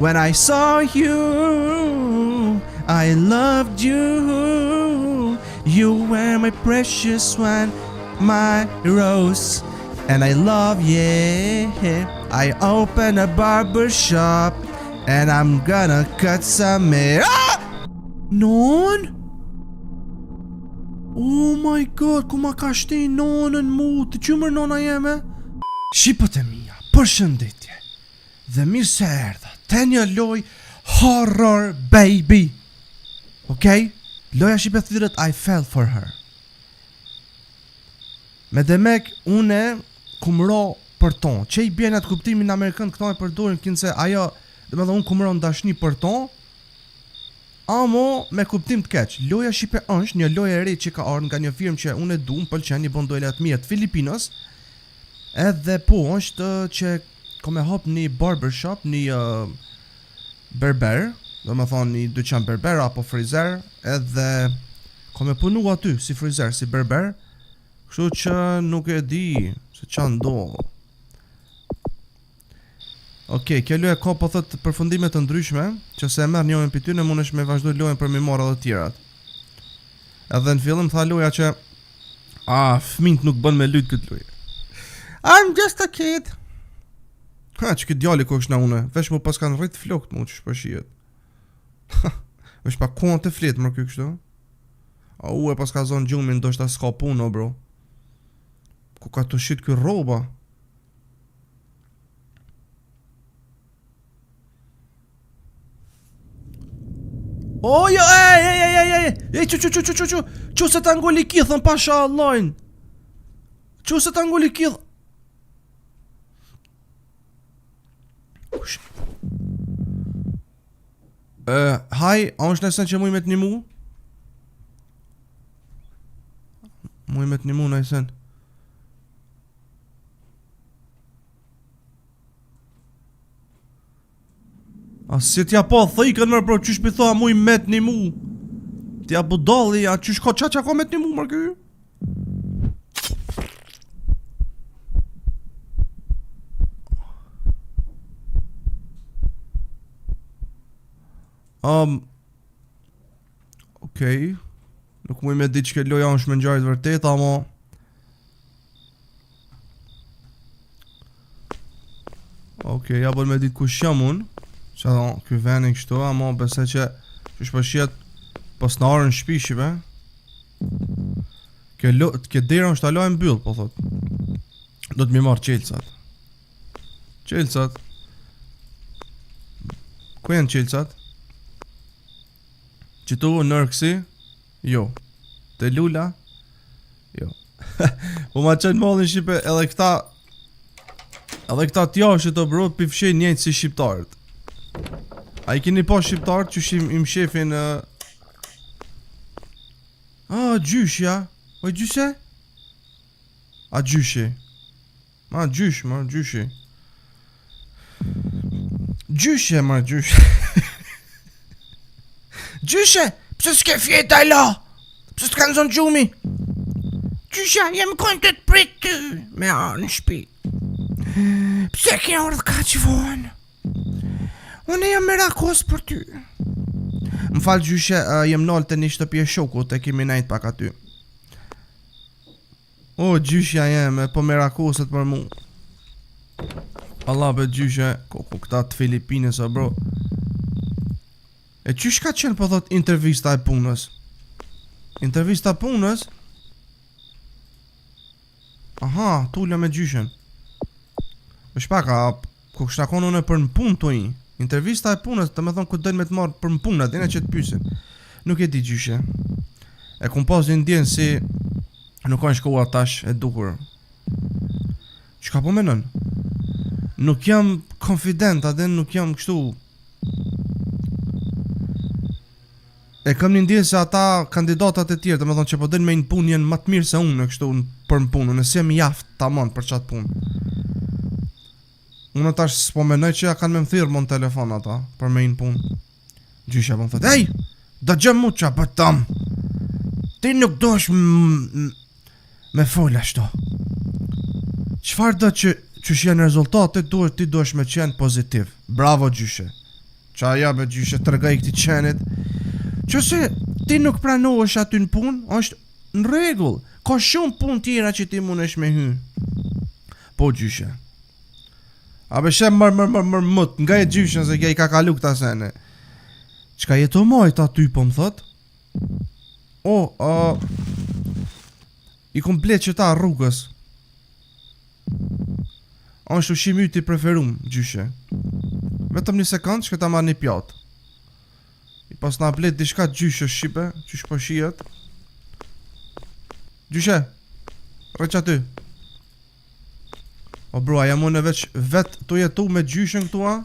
When I saw you, I loved you. You were my precious one, my rose. And I love you. I open a barber shop and I'm gonna cut some hair. Ah! Non? Oh my god, ku ma ka shti nonën mu, të qymër nona jeme? Shqipët e mija, përshëndetje dhe mirë se erdha te një loj horror baby. Okej? Loja shqipe thyrët I fell for her. Me demek, une kumro për ton. Që i bjen atë kuptimin Amerikan këto e përdorin kinse ajo, dhe me dhe unë kumro në dashni për ton, amo me kuptim të keq. Loja shqipe është një lojë e re që ka ardhur nga një firmë që unë e du, më pëlqen, një bën dojle të mirë të Filipinos. Edhe po është që kom e hap një barbershop, një berber, do me thonë një dyqan berber apo frizer, edhe kom e punu aty si frizer, si berber, kështu që nuk e di se qa ndohë. Okej, kjo lojë ka po thot përfundime të ndryshme, që se e merr njërin prej tyre mundesh me vazhdoj lojën për me marrë edhe të tjerat. Edhe në fillim tha loja që fëmijët nuk bën me lut këtë lojë. I'm just a kid. Ha, që këtë djali ku është na une, vesh mu pas kanë rrit flokt mu që shpëshijet. Vesh pa kuan të flet më kjo kështu. U e pas ka zonë gjumin, ndoshta s'ka punë, bro. Ku ka të shit kjo roba? Oh, jo, ej, çu se ta ngoli kithën pasha Allahin. Çu se ta ngoli kithën. Haj, a është nësën që muj me të një mu? Muj me të një mu nësën. A si t'ja po thikën mërë bro, qysh pi thoa muj met një mu? T'ja budalli, a qysh ka qa ka met një mu mërë kjo? Okej. Nuk muj me di që ke loja është me njajt vërtet, ama okej, ja bërë me ditë kush jam unë. Që adho, kjo venin kështu, ama bese që shpëshjet pas në arën shpishive. Kjo dera është alo e mbyll, po thot. Do të mi marrë qelësat. Qelësat. Ku janë qelësat? Qitu nërkësi? Jo. Te lula? Jo. Po ma qenë mollin shqipe edhe këta t'jashtë të bro pifshin njëjtë si shqiptarët. A i keni pa shqiptarët që im shefin gjyshja. O gjyshe? A gjyshe? Ma gjysh, ma gjyshe. Gjyshe, ma gjyshe. Gjyshe, pëse s'ke fjeta e la? Pëse s'ka në zonë gjumi? Gjysha, jem kënë të prit ty me arë në shpi. Pëse ke orë ka që vonë? Unë jam merakos për ty. Më falë gjyshe, jem nalë të një shtëpi e shokut, e kemi najtë pak aty. O, gjyshja jeme, po merakoset për mu. Allah be gjyshe, ku këta të Filipines, o bro. E qysh ka qenë po thot intervista e punës? Intervista e punës? Aha, tullë me gjyshen. Është paka, ku kështa konë une për në punë të i. Intervista e punës, të me thonë ku dojnë me të marrë për në punë, atë që të pysin. Nuk e di gjyshe. E kum pas një ndjenë si nuk kanë shkua tash e dukur. Qka po menon? Nuk jam confident, atë nuk jam kështu. E kam një ndjenë se ata kandidatat e tjerë, të me thonë që po dojnë me një punë jenë më të mirë se unë kështu për në punë, nëse jam jaftë ta manë për qatë punë. Unë tash s'po menoj që ja kanë me më thirë më në telefon ata për me një punë. Gjysha po më thët, ej, da gjë mu qa për tamë. Ti nuk do është me fola shto. Qfar do që janë rezultate, ti do është me qenë pozitiv. Bravo gjyshe. Qa ja be gjyshe tregaj këti qenit. Qëse ti nuk pranohesh aty në punë, është në rregull. Ka shumë punë tjera që ti mundesh me hy. Po gjyshe. A be shem mët, nga e gjyshen se kja i ka kalu këta sene. Qka jeto majt aty po më thot? I komplet që ta rrugës. Është ushimi ti preferum, gjyshe. Vetëm një sekund që ta marr një pjatë. I pas na blet diçka gjyshe shqipe, qysh po shihet. Gjyshe, rreq aty. O bro, a jam unë vet të jetu me gjyshen këtu, a?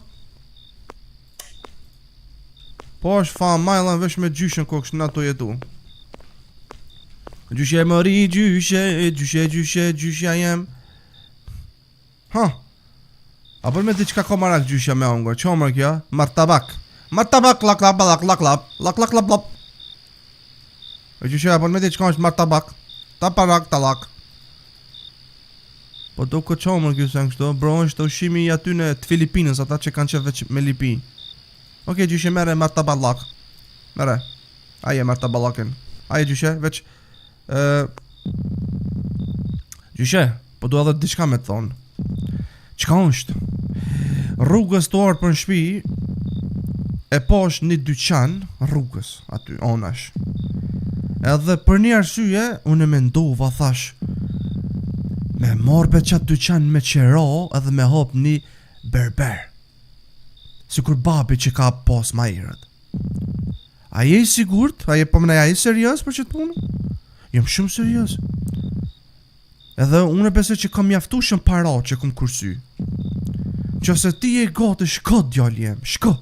Po është fa majlan vesh me gjyshen koksh na të jetu. Gjyshe mëri, gjyshe jem. Ha. A për me diçka ka marak gjyshja me ongër, që omër kja? Martabak, lak. E gjyshja, a për me diçka është martabak, taparak, talak. Po do këtë që omër kjo sen kështu, bro është ushimi i aty në të Filipinës, ata që kanë qef veç me lipi. Oke, gjyshje mere martabalak. Mere, aje martabalakin. Aje gjyshje, veç gjyshje, po do edhe diçka me të thonë. Qka është? Rrugës të orë për në shpi e posh një dyqan rrugës aty, onash. Edhe për një arsye, unë e mendova thash me morbe qatë dyqan me qero edhe me hop një berber. Sikur babi që ka pos ma irët. A je i sigurt? A je pëmëna i serios për qëtë punë? Jem shumë serios. Edhe unë e besoj që kam mjaftu shumë para që kom kursy. Qëse ti e gati, shko djali jem, shko.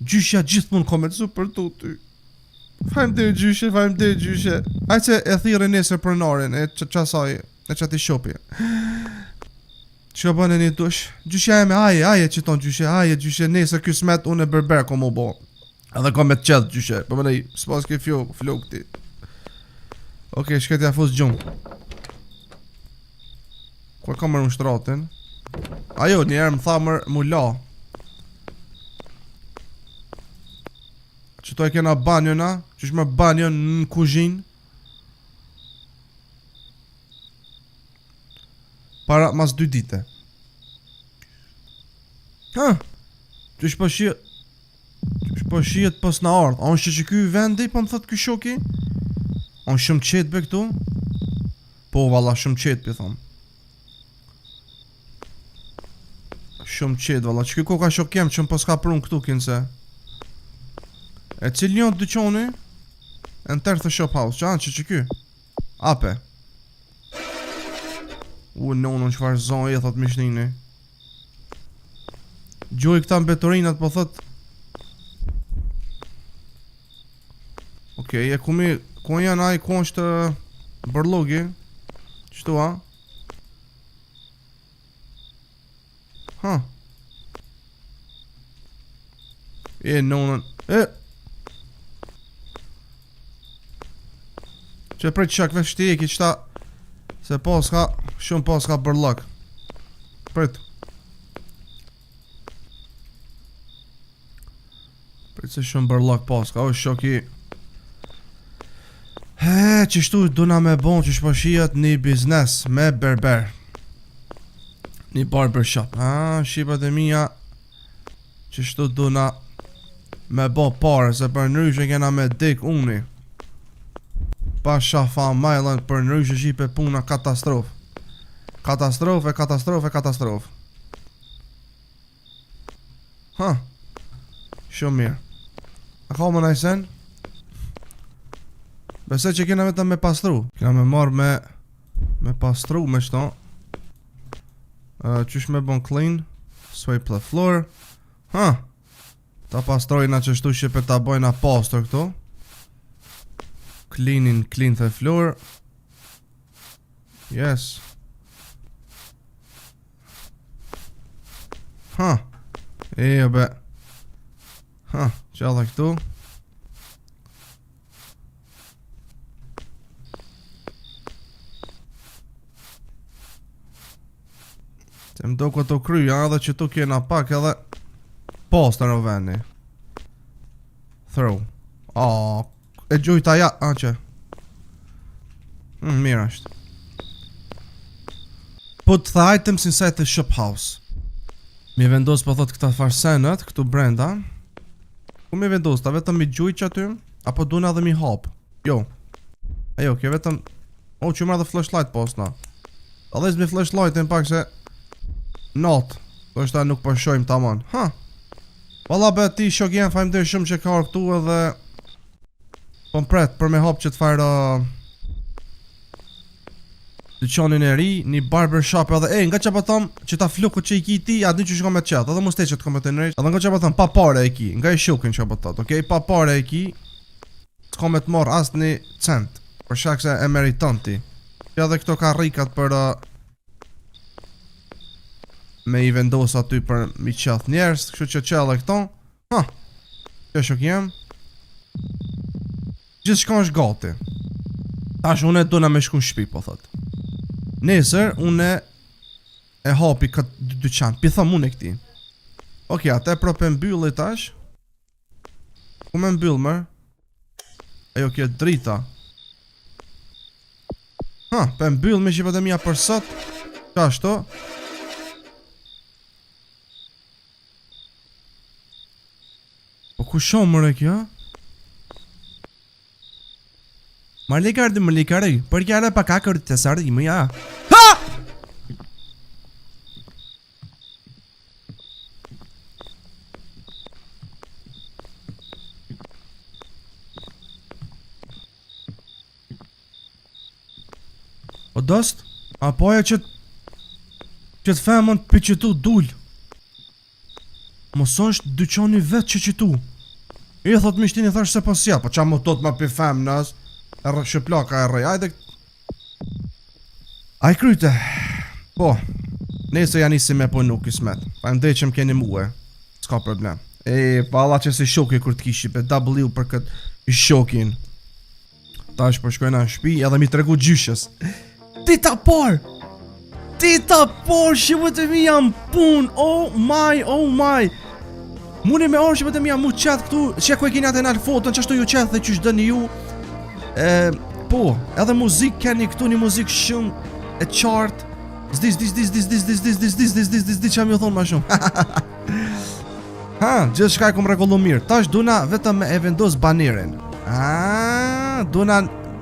Gjyshja gjithmonë komencu për tu ty. Fajmë dhe gjyshe. Ajë që e thire nesër për narin, e qasaj, e qati shopi. Që bëne një dush? Gjyshja e me aje që tonë gjyshe, aje gjyshe nesër kjo smet unë e berber ko mu bo. Edhe kom me të qedh gjyshe, për mënej, s'pas ke flo këti. Oke, shketja fus gjumë. Kua ka mërë më shtratin? Ajo, njerë më tha mërë mu la. Qëto e kena banjona? Qësh më banjon në kuzhin? Para mas 2 dite. Ha? Qësh po shihet pos na ardh? A unë që ky vendi, po më thot ky shoki? Unë shumë qetë be këtu? Po, valla, shumë qetë, për thom. Shumë qetë, valla, që kjo ka shok jem që më pos ka prun këtu, kinse. E cilë njën të dyqoni? E në tërë të shop house, që anë që kjo? Ape. Në që farë zonë e thot mishnini. Gjoj këta mbetorinat, po thot. Okej, e kumi, ku janë aj, ku është bërlogi? Qëtu, a? Ha. Nonën. Që prej qak vesh ti e ki qëta. Se pas ka, shumë pas ka bërlog. Prit. Prit se shumë bërlog pas ka, o shoki. Qështu duna me bon që shpashijat një biznes me berber. Një barbershop. Shqipat e mija. Qështu duna me bo pare, se për nëryshe kena me dik uni. Pa shafa majlan për nëryshe shqipe puna katastrof. Katastrofe. Ha. Shumë mirë. A ka më najsen? Besoj që kena vetëm me pastru. Kena me marrë me pastru me shto. Qysh me bon clean. Swipe the floor. Ha. Ta pastrojna qështu që për ta bojna pastor këto. Clean the floor. Yes. Ha. Jo be. Ha. Qalla këtu. Se më do këto kryja edhe që tu kjena pak edhe Post në veni. Throw. E gjujta ja, që. Mirë është. Put the items inside the shop house. Mi vendos po thot këta farsenët këtu brenda. Ku mi vendos, ta vetëm mi gjuj që aty? Apo duna dhe mi hap? Jo. Ajo, kjo vetëm... që marrë dhe flashlight posna. Ta dhe zmi flashlightin pak se... Not. Do është ta nuk përshojmë tamam. Valla be ti shok jem fajmëder shumë që ka orë këtu edhe... Po mpret për me hap që të farë... Dyqanin e ri, një barbershop edhe nga që pa thom që ta fluku që i ki ti, a di që shko me të qetë, edhe mu steqet ko me të nërejt, edhe nga që pa thom, pa pare e ki, nga i shukin që pa thot, okej, pa pare e ki, s'ko me të morë asë një cent, për shak se e meriton ti, që edhe këto ka rikat për me i vendos aty për mi qeth njerës, kështu që qelle këto, që shok jem, gjithë shko është gati, tash unë e duna me shku në shpi, po thot. Nesër, une e hapi këtë dyqan, pitham unë e këti. Okej, atë e pro për mbyllë i tash. Ku me mbyllë mërë? Ajo kje drita. Për mbyllë me shqipët e mija për sot. Qa ashto? Po ku shumë mërë e kjo? Malikardi, për kjare pa kakër të sardi më ja. O dost, apoja që të femën për që tu dull. Mos është dyqoni vetë që që tu. I thot mishtin i thash se pas ja, po qa më tot ma për femë nës. Shëplaka e rrej, ajde. Aj kryte. Po, nese janë isi me punu kismet. Pa më që më keni muë. S'ka problem. Pa Allah që se shoki kur t'kishi pe W për këtë shokin. Ta është përshkojna në shpi edhe mi tregu gjyshës. Dita por shqipët e mi jam pun. Oh my Muni me orë shqipët e mi jam mu qeth këtu. Që ku e kini atë e nalë fotën që ashtu ju qeth dhe që shdëni ju. Po, edhe muzik keni këtu një muzik shumë e qartë. Zdis që mi u thonë ma shumë. Gjithë shka e kom regullu mirë. Tash duna vetëm me e vendos banirin. Duna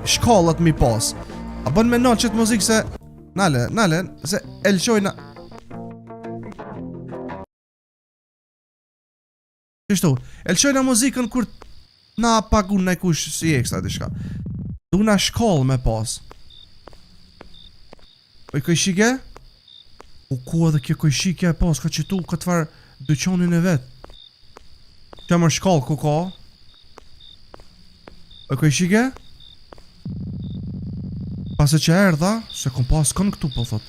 shkallët mi pas. A bën me nalë qëtë muzik se... Nale, se elqojna... Qështu, elqojna muzikën kur... Na pagun në kush si ekstra dishka. Duna shkoll me pas. Po i kojshike? U ku edhe kjo kojshike e pas ka qitu këtë farë dyqonin e vet. Që mërë shkoll ku ka? Po i kojshike? Pase që erdha, se kom pas kënë këtu po thot.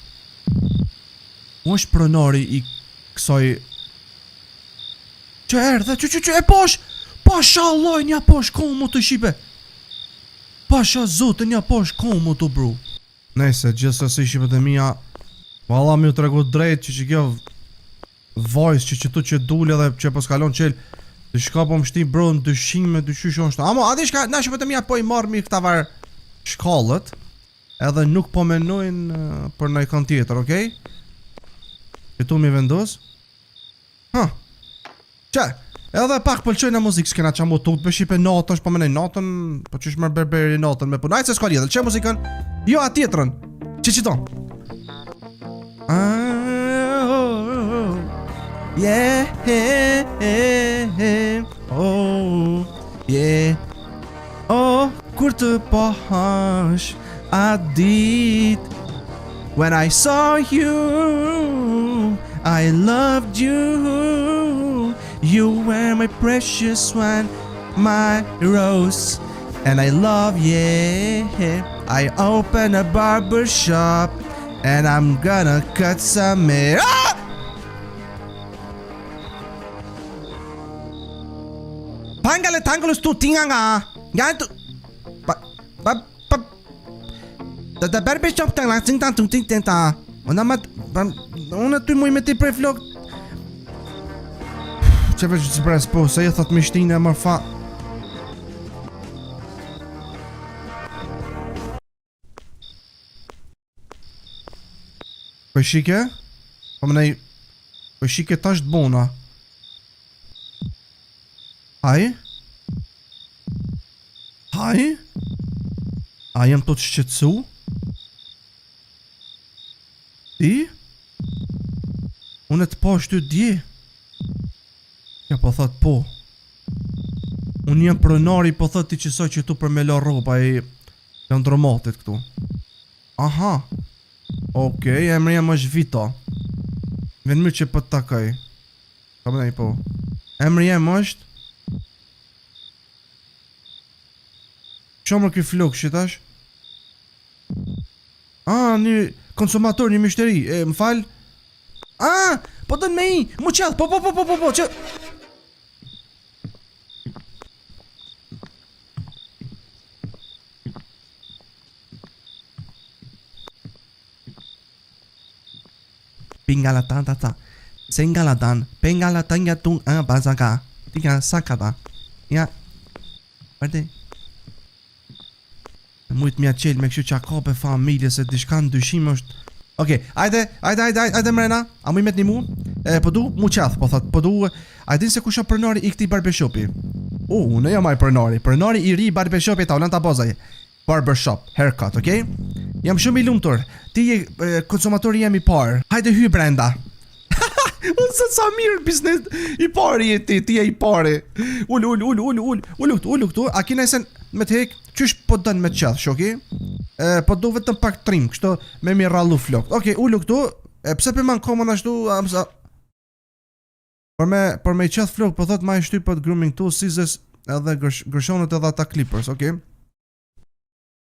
Mu është pronari i kësoj... Që erdha, që e posh! Pasha Allah, një posh komo të shipe. Pasha zote, një posh komo të bru. Nese, gjithë se shqipet e mija. Valla mi u tregu drejt që kjo voice që tu që dule dhe që po s'kalon qel. Dhe shka po më shti bro në dyshime, dyshyshon shto. Amo, adi shka, na shqipet e mija po i marrë mi këta varë shkallët. Edhe nuk po menojnë për në i kanë tjetër, okej? Këtu mi vendos. Që? Edhe pak pëlqojnë në muzikë, s'kena qa mu tut, për shqipe natën, shpo menej natën, po qysh mërë berberi natën me punaj, se s'ka lidhë, që muzikën? Jo, atë tjetërën, që qiton? Kur të pahash, a dit, when I saw you, I loved you. You were my precious one, my rose, and I love you. I open a barber shop, and I'm gonna cut some hair. Tanggalus tu tinga nga. Gantu. The barber shop tang lang ting tang tung ting ting ta. Ona tu muy meti pre flok. që veç zbres po, se i thot mishtine e mërë fa. Po shike? Po më nej... Po shike tash të bona. Haj? Haj? A jem të shqetsu? Ti? Unë të po shtu dje? Ja po thot po. Unë jem pronari po thot ti qësoj që tu për me lo roba i Lëndromatit këtu. Aha. Okej, emri jam është Vito. Vjen mirë që po të takoj. Ka më nej po. Emri jam është Qomër këj flok shitash? Një konsumator, një mishteri, më fal? Po dën me i, mu qell, po, që... Pingalatan tata, sengalatan, pengalatan yatung bazaka, tiga sakata. Ja, vërdi. Mujt mja qel me kështu qa ka për familje se dishka në dyshim është. Okej, ajde mrena, a mu i met një mu? Po du, mu qath, po thot, po du, a din se kusha pronari i këti barbershopi? Unë jam aj pronari i ri barbershopi ta ulan ta bozaj. Barbershop, haircut, okej? Jam shumë i lumtur, ti je konsumatori jam i parë, hajde hy brenda. Unë se sa mirë biznes i pari e ti e i pari. Ullu këtu, a kina esen me të hek, qysh po dënë me të qath, shoki? Po du vetëm pak trim, kështu me mi rallu flok. Okej, ullu këtu, pse për man koma në ashtu, për me i qath flok, po thot ma i shtypët grooming tools, scissors edhe gërshonet edhe ata clippers, okej?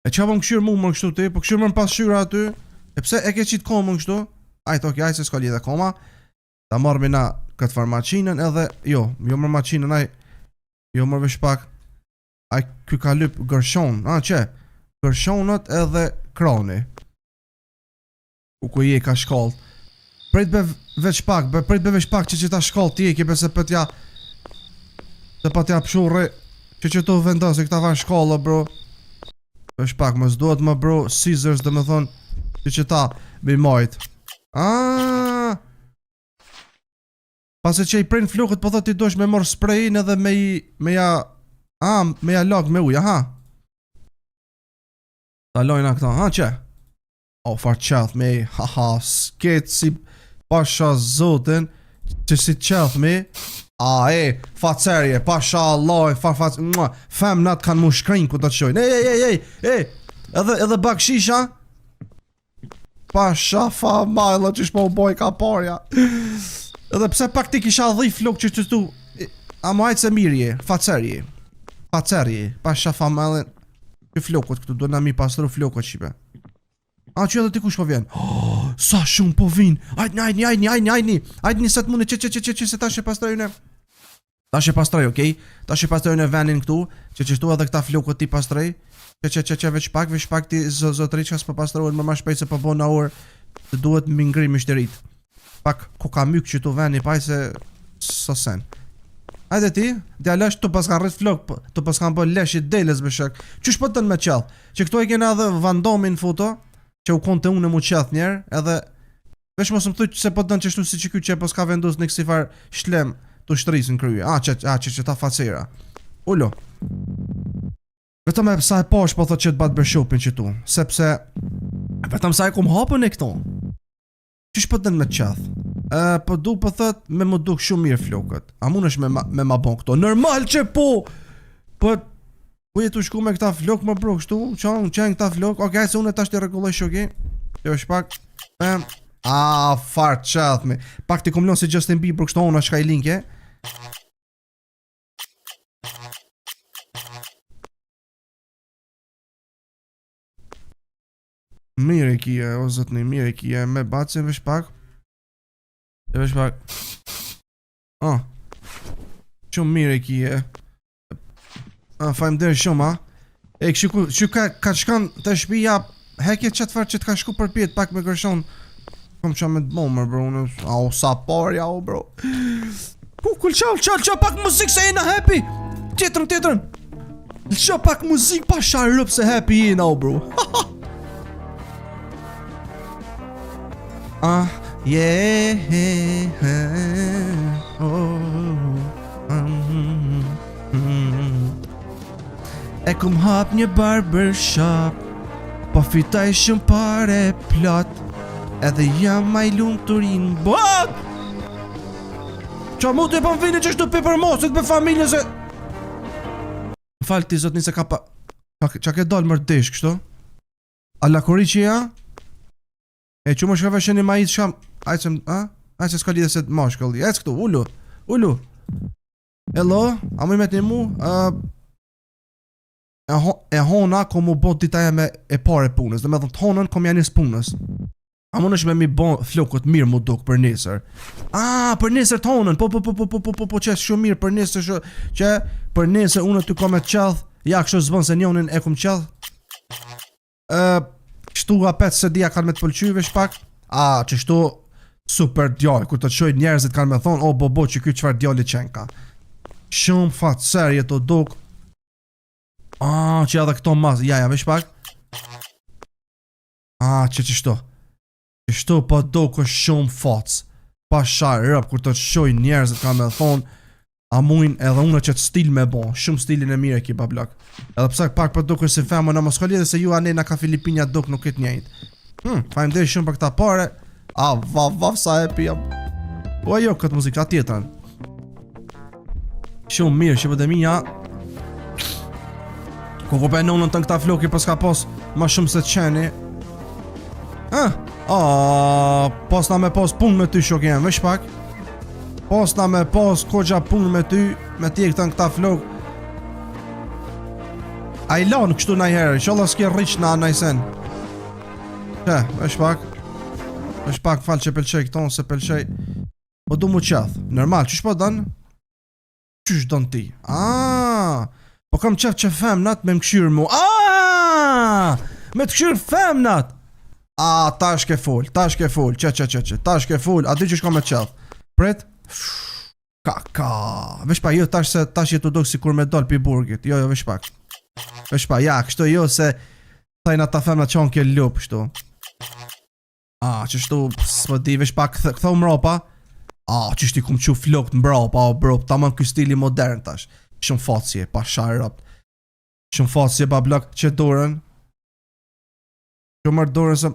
E qa po më këshyrë mu më kështu ti, po këshyrë më në pas shyra aty, e pse e ke qitë koma më kështu? Ajtë, okej, ajtë se s'ka lidhe koma. Ta marrë na këtë farmaqinën edhe, jo mërë maqinën, jo mërë vesh pak, ky ka lyp gërshon, gërshonët edhe kroni. Ku je ka shkall. Prejt be veç pak që ta shkall ti e kipe se pëtja, se pëtja pshurri, që tu vendosi këta van shkallë, bro. Veç pak, më s'duhet më bro, scissors dhe me thonë, që ta bi majt. Pase që i prejnë flokët po thot ti dosh me mor sprejin edhe me ja lag me uj, aha. Ta lojna këta, që? O, far qeth me, haha, s'ket si pasha zotin, që si qeth me, facerje, pasha Allah, femnat kanë mu shkrin ku të të qojnë, edhe bakshisha, pasha fa majla që shpo u boj ka parja. Edhe pse pak ti kisha dhi flok që tu a majtë se mirje, facerje, pasha fa majlen, që flokot këtu, do na mi pastru flokot qipe. Që edhe ti kush po vjen? Sa shumë po vin, ajni, se të mune që se ta shë pastrojnë. Ta shë pastroj, okej? Ta shë pastrojnë venin këtu, që qështu edhe këta flokot ti pastroj, që veç pak ti zotri që s'po pastrojnë, më ma shpejt se po bo në orë, të duhet më ngri mishterit. Pak koka myk që tu veni paj se sosen. Hajde ti, djalesh të pas kanë rrit flok, të pas kanë bë lesh i deles bëshak. Qysh po tën me qell? Që këto e kena edhe vandomin foto, që u konte unë mu qeth njerë, edhe vesh mos më thuj se po tën qështu si që ky që po s'ka vendus në kësi far shlem të shtrisë në kryje. Që ta facera. Ullo. Vetëm e sa e pash po thot që të bat bërshopin që tu, sepse vetëm sa e kum hapën e këto. Qysh po dën me qeth? Po du po thot me më duk shumë mirë flokët. A mun është me ma bon këto? Normal që po! Po jetu shku me këta flok më bro kështu? Qenë këta flok? Okej, se unë e tash të regulloj shoki. Jo është pak. Far qeth me. Pak ti kumlon si Justin Bieber kështu unë është ka i linke. Mirë e kje, o zëtëni, mirë e kje, me bacin vesh pak. Shumë mirë e kje. Fajmë dërë shumë, kështu ka shkan të shpija, hekje qëtë farë që të ka shku për pjetë pak me gërshon. Kom qa me të momër, bro, sa parja, bro. Lqa pak muzik se jena happy. Tjetërën. Lqa pak muzik pa sharëp se happy jena o bro. Yeah. E kum hap një barbershop, po fitaj shumë pare plot, edhe jam ma i lumë të rinë bot. Qa mu të e pan vini që shtu për mosit për familje se... Më falë ti zotni se ka pa... Qa ke dalë mërdesh kështu? Alla kori që ja? E që më shka veshen një ma i të sham... Ajë se s'ka lidhe se mashkëll. Ec këtu, ullu. Hello, a mu i met një mu? E hona kom u bot dita jeme e pare punës. Dhe me dhënë të honën kom janis punës. A më nëshme mi bon flokët mirë mu duk për nesër. Për nesër të honën. Po që shumë mirë për nesër që për nesër unë të kom e qadh. Ja kështë zbën se njonin e kom qadh. Kështu apet se dia kanë me të pëlqyve shpak. Që shtu super djallë. Kur të të shojt njerëzit kanë me thonë, o bobo që kjo qëfar djalli qenka. Shumë fatë serje të duk. Që edhe këto mas, ja, vesh pak. Që shto. Që shto po duk është shumë fatë. Pa sharë rëp, kur të shoj njerëzit ka me thonë, a mujnë edhe unë që të stil me bon. Shumë stilin e mire ki pa blok. Edhe pësak pak për duk është si femën në Moskoli dhe se ju anena ka Filipinja duk nuk këtë njejt. Fajmë dhe shumë për këta pare. Vav sa e pia. Po ajo këtë muzikë, ta tjetërën. Shumë mirë, që për dhe minja. Koko për e nonën të në këta floki për s'ka pos ma shumë se të qeni. Pos na me pos punë me ty shok jenë, vesh pak. Pos na me pos kogja punë me ty, me ti e këta në këta flok. A i lanë kështu na i herë, që Allah s'ke rriq na najsen. Vesh pak. Vesh pak falë që pelqej këton, se pelqej. Po du mu qath, normal, qysh po dënë? Qysh dënë ti? Po kam qef që femnat me më këshyrë mu. Me të këshyrë femnat. Ta shke full, që, ta shke full, a di që shka me qef. Pret? Vesh pa, jo, tash jetu dok si kur me doll pi burgit. Jo, vesh pak. Vesh pa, ja, kështu jo se thajna ta femnat që onë kje lup, kështu. Që shtu, s'po di, vesh pak, këtho mropa. Që shti kum që flokt mropa, bro, ta man këj stili modern tash. Shumë fatsje, pa sharëp. Shumë fatsje, pa blok që dorën. Shumë mërë dorën se...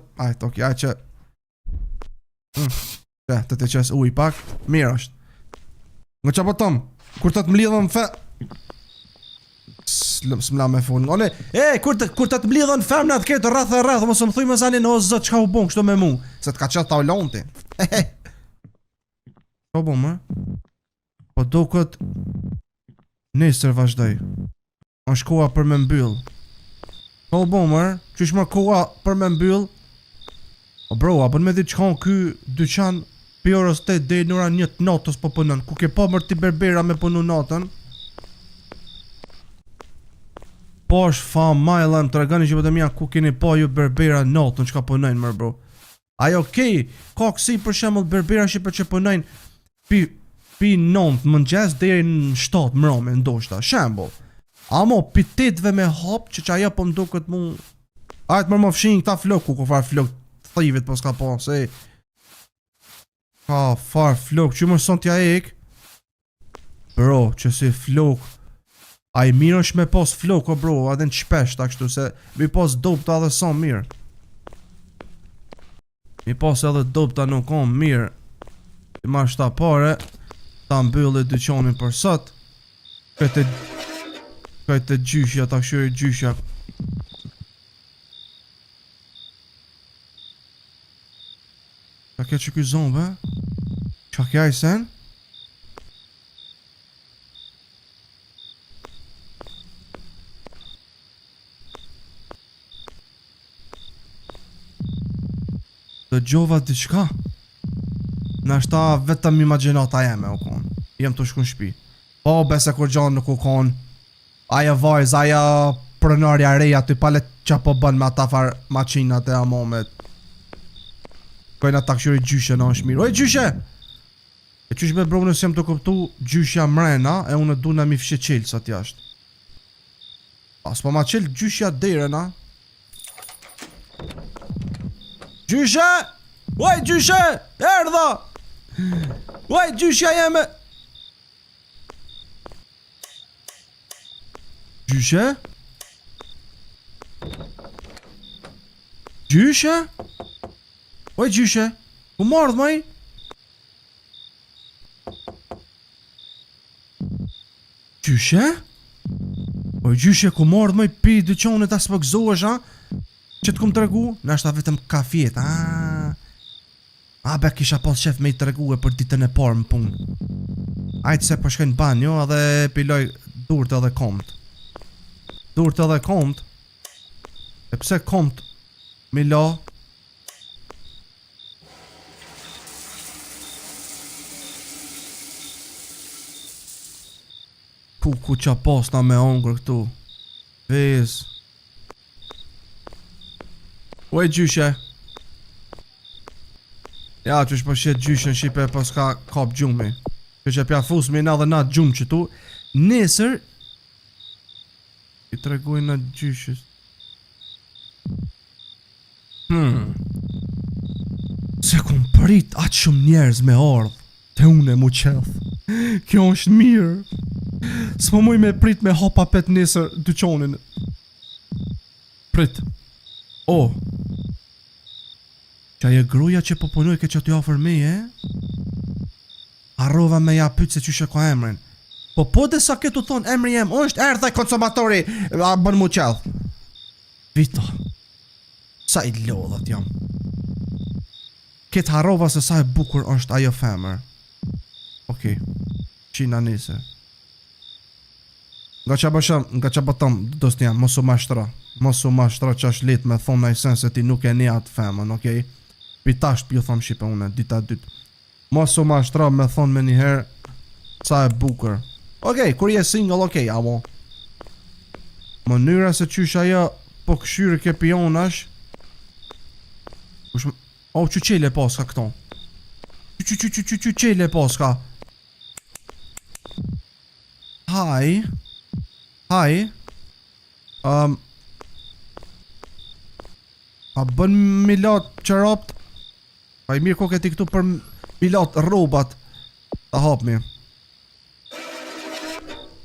që... Të të qes uj pak. Mirë është. Në që po tëmë, kur të të mlidhën fe... S'mla me funë. Ole, kur të të mlidhën femnat këtë rrath e rrath, mos më thuj më zanin, o zët, qka u bon, kështu me mu. Se të ka qëtë ta u lonti. Po bo më? Po do këtë... Nesër vazhdoj. Është koha për me mbyll. Po bo mërë, qysh më koha për me mbyll? O bro, a bën me ditë qëkan ky dyqan për orës 8 dhe në ora 1 natës po punën. Ku ke po mërë ti berbera me punu natën? Po është fa majlën, të regani që pëtëm janë ku keni po ju berbera natën që ka punojnë mërë bro. Ajo okej, ka kësi për shemull berbera që për që punojnë pi 9 mëngjes deri në 7 mbrëmje ndoshta, shembull. Amo pi 8 me hap që ajo po mduket mu. Ajt më fshin këta floku, ku far flok thivit po s'ka po, se ka far flok, që më son t'ja ek. Bro, që si flok. A i mirë është me pos flok, o bro, adhe në qpesh ta kështu, se mi pos dopta edhe son mirë. Mi pos edhe dopta nuk on mirë. I ma shta pare. Ta mbyllë dyqonin për sot. Kajte gjyshja, ta këshyri gjyshja. Qa ke që kuj zonë, Qa ke aj sen? Dë gjova diqka? Nashta vetëm imaginata jeme u kon. Jem të shku në shpi. Po bese kur gjanë nuk u kon. Aja vajz, aja pronarja reja të palet qa po bën me ata far maqinat e amomet. Kojna ta këshyri gjyshe në është mirë. Oj gjyshe! E qysh me bro nësë jam të kuptu gjyshja mrena e unë du në mi fshe qelë sot jashtë. As po ma qelë gjyshja derena. Gjyshe! Uaj gjyshe! Erdha! Uaj gjyshja jeme! Gjyshe? Gjyshe? Uaj gjyshe! Ku mardh maj? Gjyshe? Uaj gjyshe ku mardh maj pi dyqonet as po gëzohesh ha? Që të kum të regu? Nashta vetëm kafjet, be kisha pas shef me i të regu e për ditën e parë më punë. Ajtë se po shkojnë banjo edhe piloj durët edhe komt. Durët edhe komt. E pse komt mi la? Ku qa pas na me ongër këtu. Vez. Uaj gjyshe. Ja, që shpo shet gjyshe në Shqipe pas ka kap gjumi. Që që pja fus me na dhe na gjumë që tu. Nesër i treguj në gjyshes. Se kum prit atë shumë njerëz me ardh te une mu qeth. Kjo është mirë. S'po muj me prit me hapa pet nesër dyqonin. Prit. O, qa je gruja që po punoj ke që t'ju ofër me, Harrova me ja pyt se qyshe ka emrin. Po dhe sa këtu thonë emri jem, është erdhe konsumatori, a bën mu qell. Vito, sa i lodhat jam. Këtë harrova se sa e bukur është ajo femër. Okej, qina nise. Nga qa bëtëm, dos njëm, mos u mashtra që është let me thonë na i sen se ti nuk e një atë femën, okej? Pitasht pjo thonë Shqipe une, dita dytë. Mos u mashtra me thonë me njëherë sa e bukur. Okej, kur je single, okej, amo. Mënyra se qysh ajo po këshyrë ke pionash. O, që qele paska këto. Që qele paska. Hi. A bën milat qërapt? Pa i mirë ko këti këtu për milat robat. Ta hapmi.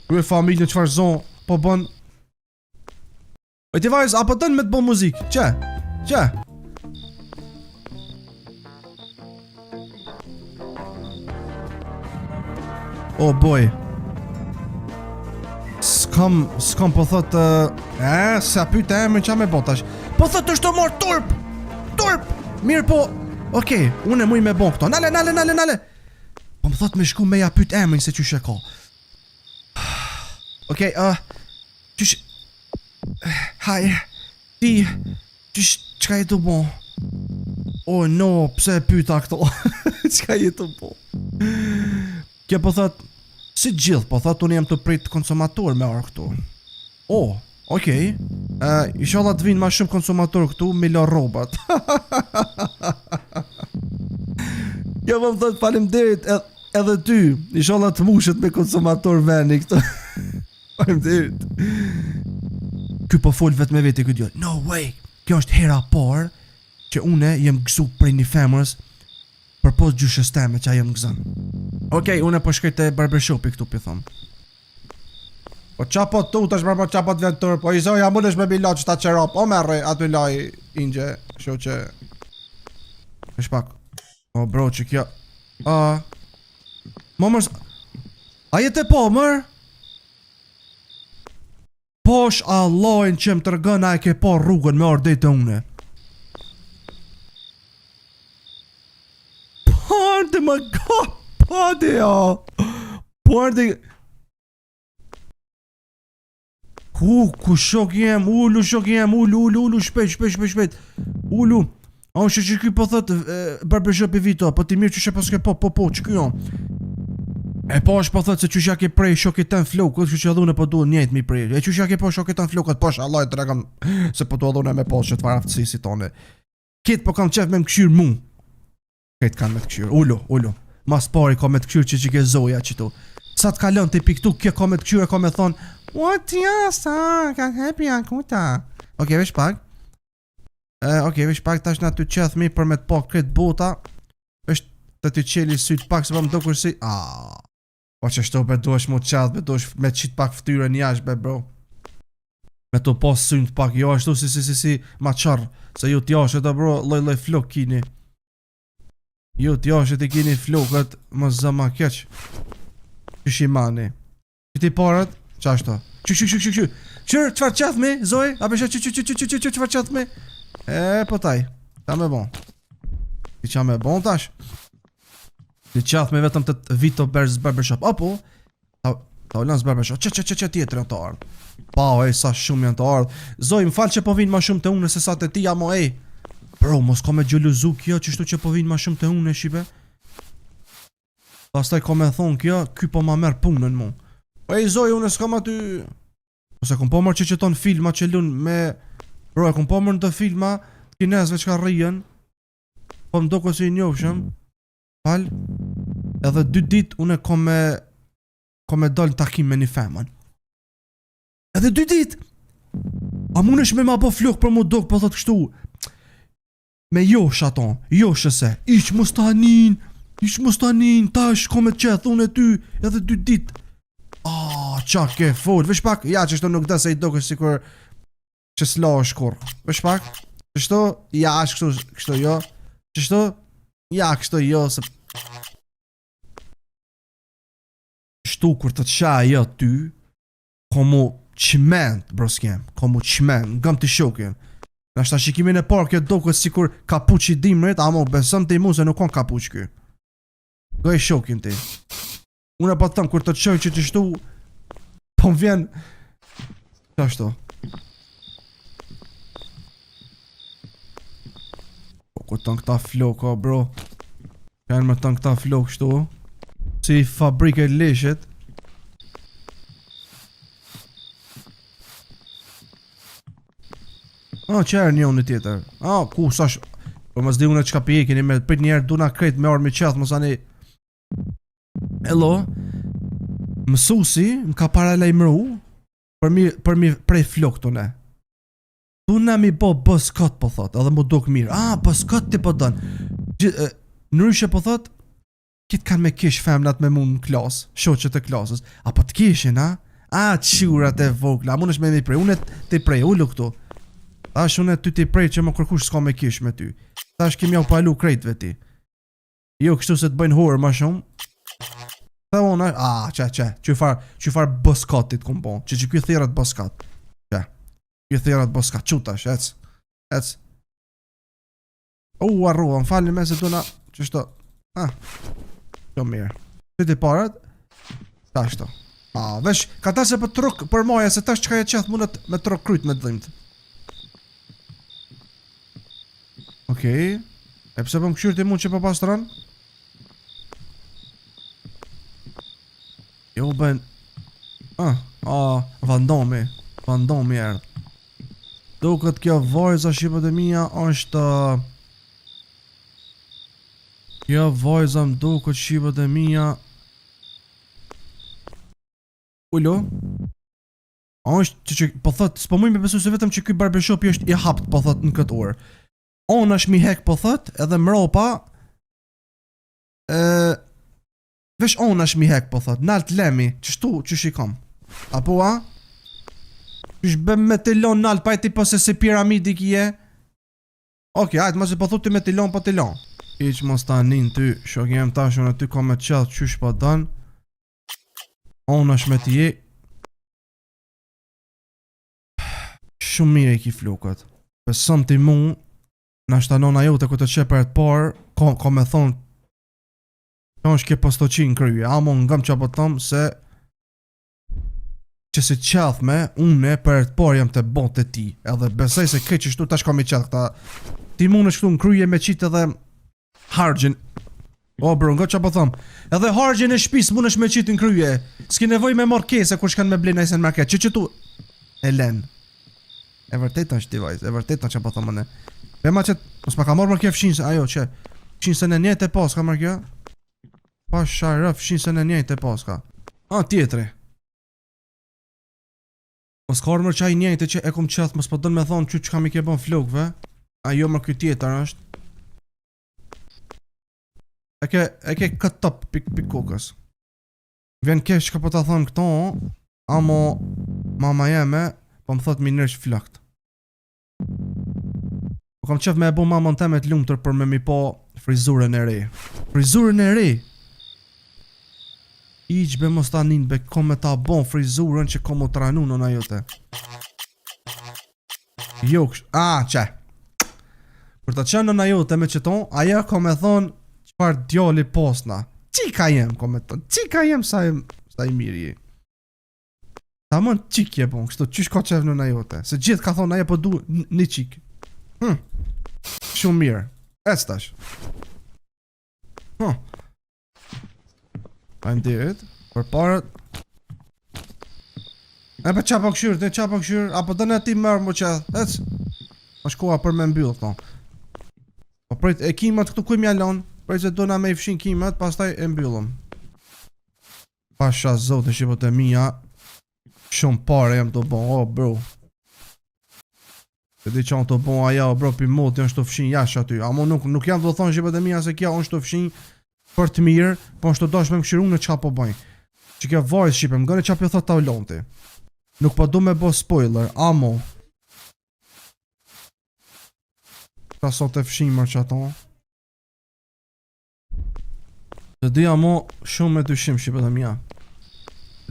Kërë familje qëfar zonë po bën. E ti vajz, apo dën me të bën muzikë? Që? Oh boy. S'kam po thot sa pyte emrin qa me botash. Po thot është të morë turp. Mirë po. Okej, unë e muj me bon këto. Nale. Po më thot me shku me ja pyt emrin se qyshe ka. Okej, qyshe. Haj. Ti qka je të bon? Oh no, pse e pyta këto? Qka je të bon? Kje po thot si gjithë, po thot unë jam të prit konsumator me arë këtu. Oh, okej. Inshallah të vinë ma shumë konsumator këtu me la robat. Ja më thot faleminderit edhe ty. Inshallah të mushet me konsumator veni këtu. Faleminderit. Ky po fol vetë me veti këtë jo. No way. Kjo është hera parë që une jem gëzu prej një femërës për pos gjyshës teme që a jem gëzën. Okej, une po shkej të barbershopi këtu pi thom. Po qa po tu të shbarbo qa po të vend tërë. Po i zoja mund është me bilat që ta qerap. O merre, aty laj ingje. Sho që e shpak. O bro që kjo. Momërs. A jetë e po mër? Posh Allahin që më tërgën a e ke po rrugën me ordej të une. Pardi më ka. Pardi ja. Pardi. Ku shok jem. Ullu shok jem. Ullu shpejt. Ullu. A unë që ky po thët barbershopi Vito. Po ti mirë që shë paske po që kjo. E po është po thët se qëshja ke prej shokit të në flokët, që që dhune po duhet njëjtë mi prej. E qëshja ke po shokit të në flokët, po shë Allah e të regam se po duhet dhune me po që të fara aftësisi tone. Ketë po kam qef me më këshyrë mu. Ketë kanë me të këshyrë. Ullu. mas pari ka me të këshyrë që ke zoja qëtu. Sa të kalon të piktu, kjo ka me të këshyrë, ka me thonë, what jasa, ka happy akuta. Okej, vesh pak. Okej, vesh pak, tash na ty qeth mi për me të po këtë bota. Vesh të ty qeli syt pak, se pa më do kërsi. Po që shto be duesh mu qeth, be duesh me qit pak ftyren jash, be bro. Me të po synt pak, jo ashtu si ma qarë. Se ju t'jashe të bro, loj flok kini. Ju t'jashe t'i kini flokët, më zëma keq. Shimani. Që ti parët, qashto. Qyr, qfar qeth me, Zoj? A besha qfar qeth me? Po taj, ta me bon. Ti qa me bon tash? Ti qeth me vetëm të Vito Barbershop. Apo, ta ulan s'barbershop. Që tjetër janë të ardhë. Pa, sa shumë janë të ardhë. Zoj, më falë që po vinë ma shumë të unë se sa të ti, amo, bro, mos ka me gjulluzu kjo, qështu që po vinë ma shumë të unë, shibe. Pastaj ka me thonë kjo, ky po ma merë punën mu. Zoj, unë s'kam aty... Ose kom po mërë që qëton filma që lunë me... Bro, e kom po mërë në të filma, të kinezve që ka rrijen. Po më do kësi i njofshëm. Fal. Edhe 2 dit, unë e kom me dollë në takim me një femën. Edhe 2 dit! A mun është me ma bo flok për mu dok, po thot kështu. Me josh aton, joshëse, iq mustanin, tash kom e qeth, unë e ty, edhe 2 dit. Qa ke fol, vesh pak, ja që shto nuk dhe se i doke sikur që s'la është kur. Vesh pak, që shto, ja është kështu jo, që shto, ja kështu jo, se... Shtu kur të qaj jo ty, komu qment, broskem, komu qment, ngëm të shokin. Nashta shikimin e parë kjo doke sikur kapuq i dimrit, amo besëm të i mu se nuk kon kapuq kjo. Goj shokin ti. Unë e pa thëm, kur të qoj që të shtu, po më vjen... Qa shto? Po ku të në këta flok, bro? Kanë me të në këta flok shtu? Si fabrike leshit. Qërë një unë tjetër. Ku sash... Po më zdi unë e qka për keni me prit njerë duna krejt me orë me qeth, më sani... Hello? Mësusi më ka paralajmëru për mi prej flok të ne. Duna mi bo bëskot, po thot, edhe mu duk mirë. Bëskot ti po dënë. Nëryshe po thot, kitë kanë me kish femnat me mund në klas, shoqet e klasës. Po të kishin, qurat e vogla, mun është me mi prej, unë e ti prej, ullu këtu. Tash unë e ty ti prej që më kërkush s'ka me kish me ty. Tash kemi jau palu krejtve ti. Jo kështu se të bëjnë horë ma shumë. Dhe unë, që farë bëskatit këm bon, që kjo thirat bëskat. Kjo thirat bëskat, qutash, ec. Arrua, më falni me se tuna, që shto, që mirë. Që ti parat, ta shto. Vesh, ka ta se për truk për moja, se tash që ka e qeth mundet me truk kryt me dhimt. Okej, e pëse për më këshyrë ti mund që për pastran? Jo ben... Vandomi erdh. Do këtë kjo vajza shqipët e mija është... Kjo vajza më do këtë shqipët e mija... Ullo? është që po thot, s'po mujnë me besu se vetëm që ky barbershopi është i hapt, po thot në këtë orë. On është mi hek, po thot, edhe mropa... Vesh on është mi hek, po thot, nalt lemi, qështu, që shikom. Apo Qysh bëm me tilon nalt, pa e ti po se si piramidi kje. Ajtë, ma se po thot ti me tilon, po tilon. Iq mos ta nin ty, shok jem tashun e ty ka me qëllë qysh po dan. On është me tje. Shumë mire i ki flukët. Pesëm ti mu, nashta nona jote ku të qepër e të parë, ka me thonë, që është kje postoqin kryje, amo ngëm që po thëmë se që si qeth me, une për e të parë jam të botë të ti, edhe besej se këtë që shtu tash kam i qeth këta, ti mu në shtu në kryje me qitë edhe hargjin, bro, ngëm që po thëmë, edhe hargjin e shpis mu në shme qitë në kryje, s'ki nevoj me morë kese kur shkan me blinë ajse në market, që tu, Elen. E vërtet është ti vajzë, e vërtet që po thëmë në. Bema që, mos pa ka morë më kjo fshinë se, ajo që, fshinë se në njët e pas, ka marrë kjo? Pasha rëf fshin se në njëjtë e paska. Tjetri. Mos ka mërë qaj njëjtë që e kom qëth, mos po dënë me thonë që kam i ke bën flokve. Jo më kjo tjetër është. E ke këtë top pik kokës. Vjen kesh që ka po ta thonë këto, amo mama jeme po më thot mi nërsh flakt. Po kam qef me e bo mamën teme të lumëtër për me mi po frizurën e re. Frizurën e re! Iq be mos ta nin be kom me ta bon frizurën që kom o të ranu nëna jote. Jo kështë, që. Për të qenë nëna jote me qëton, aja kom me thonë qëpar djali posna. Qika jem kom me thonë, qika jem sa i mirë. Ta mën qikje bon, kështu qysh ka qef nëna jote. Se gjithë ka thonë aja po du një qik. Shumë mirë, e stash. Pa ndirit, për parët. E pa qapa këshyrë, apo të në ti mërë më qëth, ec. Ma shkoha për me mbyllë, thonë. Po prejt e kimat këtu kuj mjallon, prejt se do na me i fshin kimat, pastaj e mbyllëm. Pasha zote shqipot e mija, shumë pare jam të bon, bro. Se di që anë të bon aja, bro, pi moti është të fshin jash aty. Amo nuk jam të thonë shqipot e mija se kja është të fshin për të mirë, po është të dosh me më këshiru në qa po bëjnë. Që kjo vajzë shqipe, më gëne qa për thot ta u lonti. Nuk po du me bo spoiler, amo. Ka sot e fshimër që ato. Të di amo shumë me dyshim shqipe dhe mja.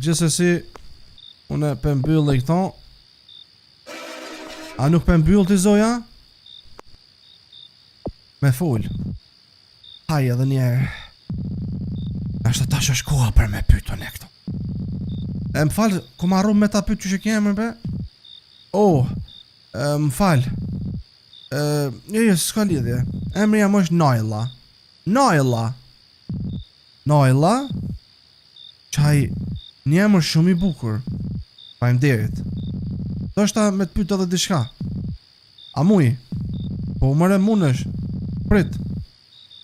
Gjithsesi, une pëmbyll e këto. A nuk pëmbyll t'i zoja? Me full. Haj edhe njerë. Ashtë ta që shkoha për me pyto në këto. Më falë, ku ma arru me ta pyt që që kemë, be? Më falë. Jo, s'ka lidhje. Emri jam është Naila. Naila? Qaj një emër shumë i bukur. Faleminderit. Do shta me të pyt edhe dishka. A muj? Po mëre munësh. Prit.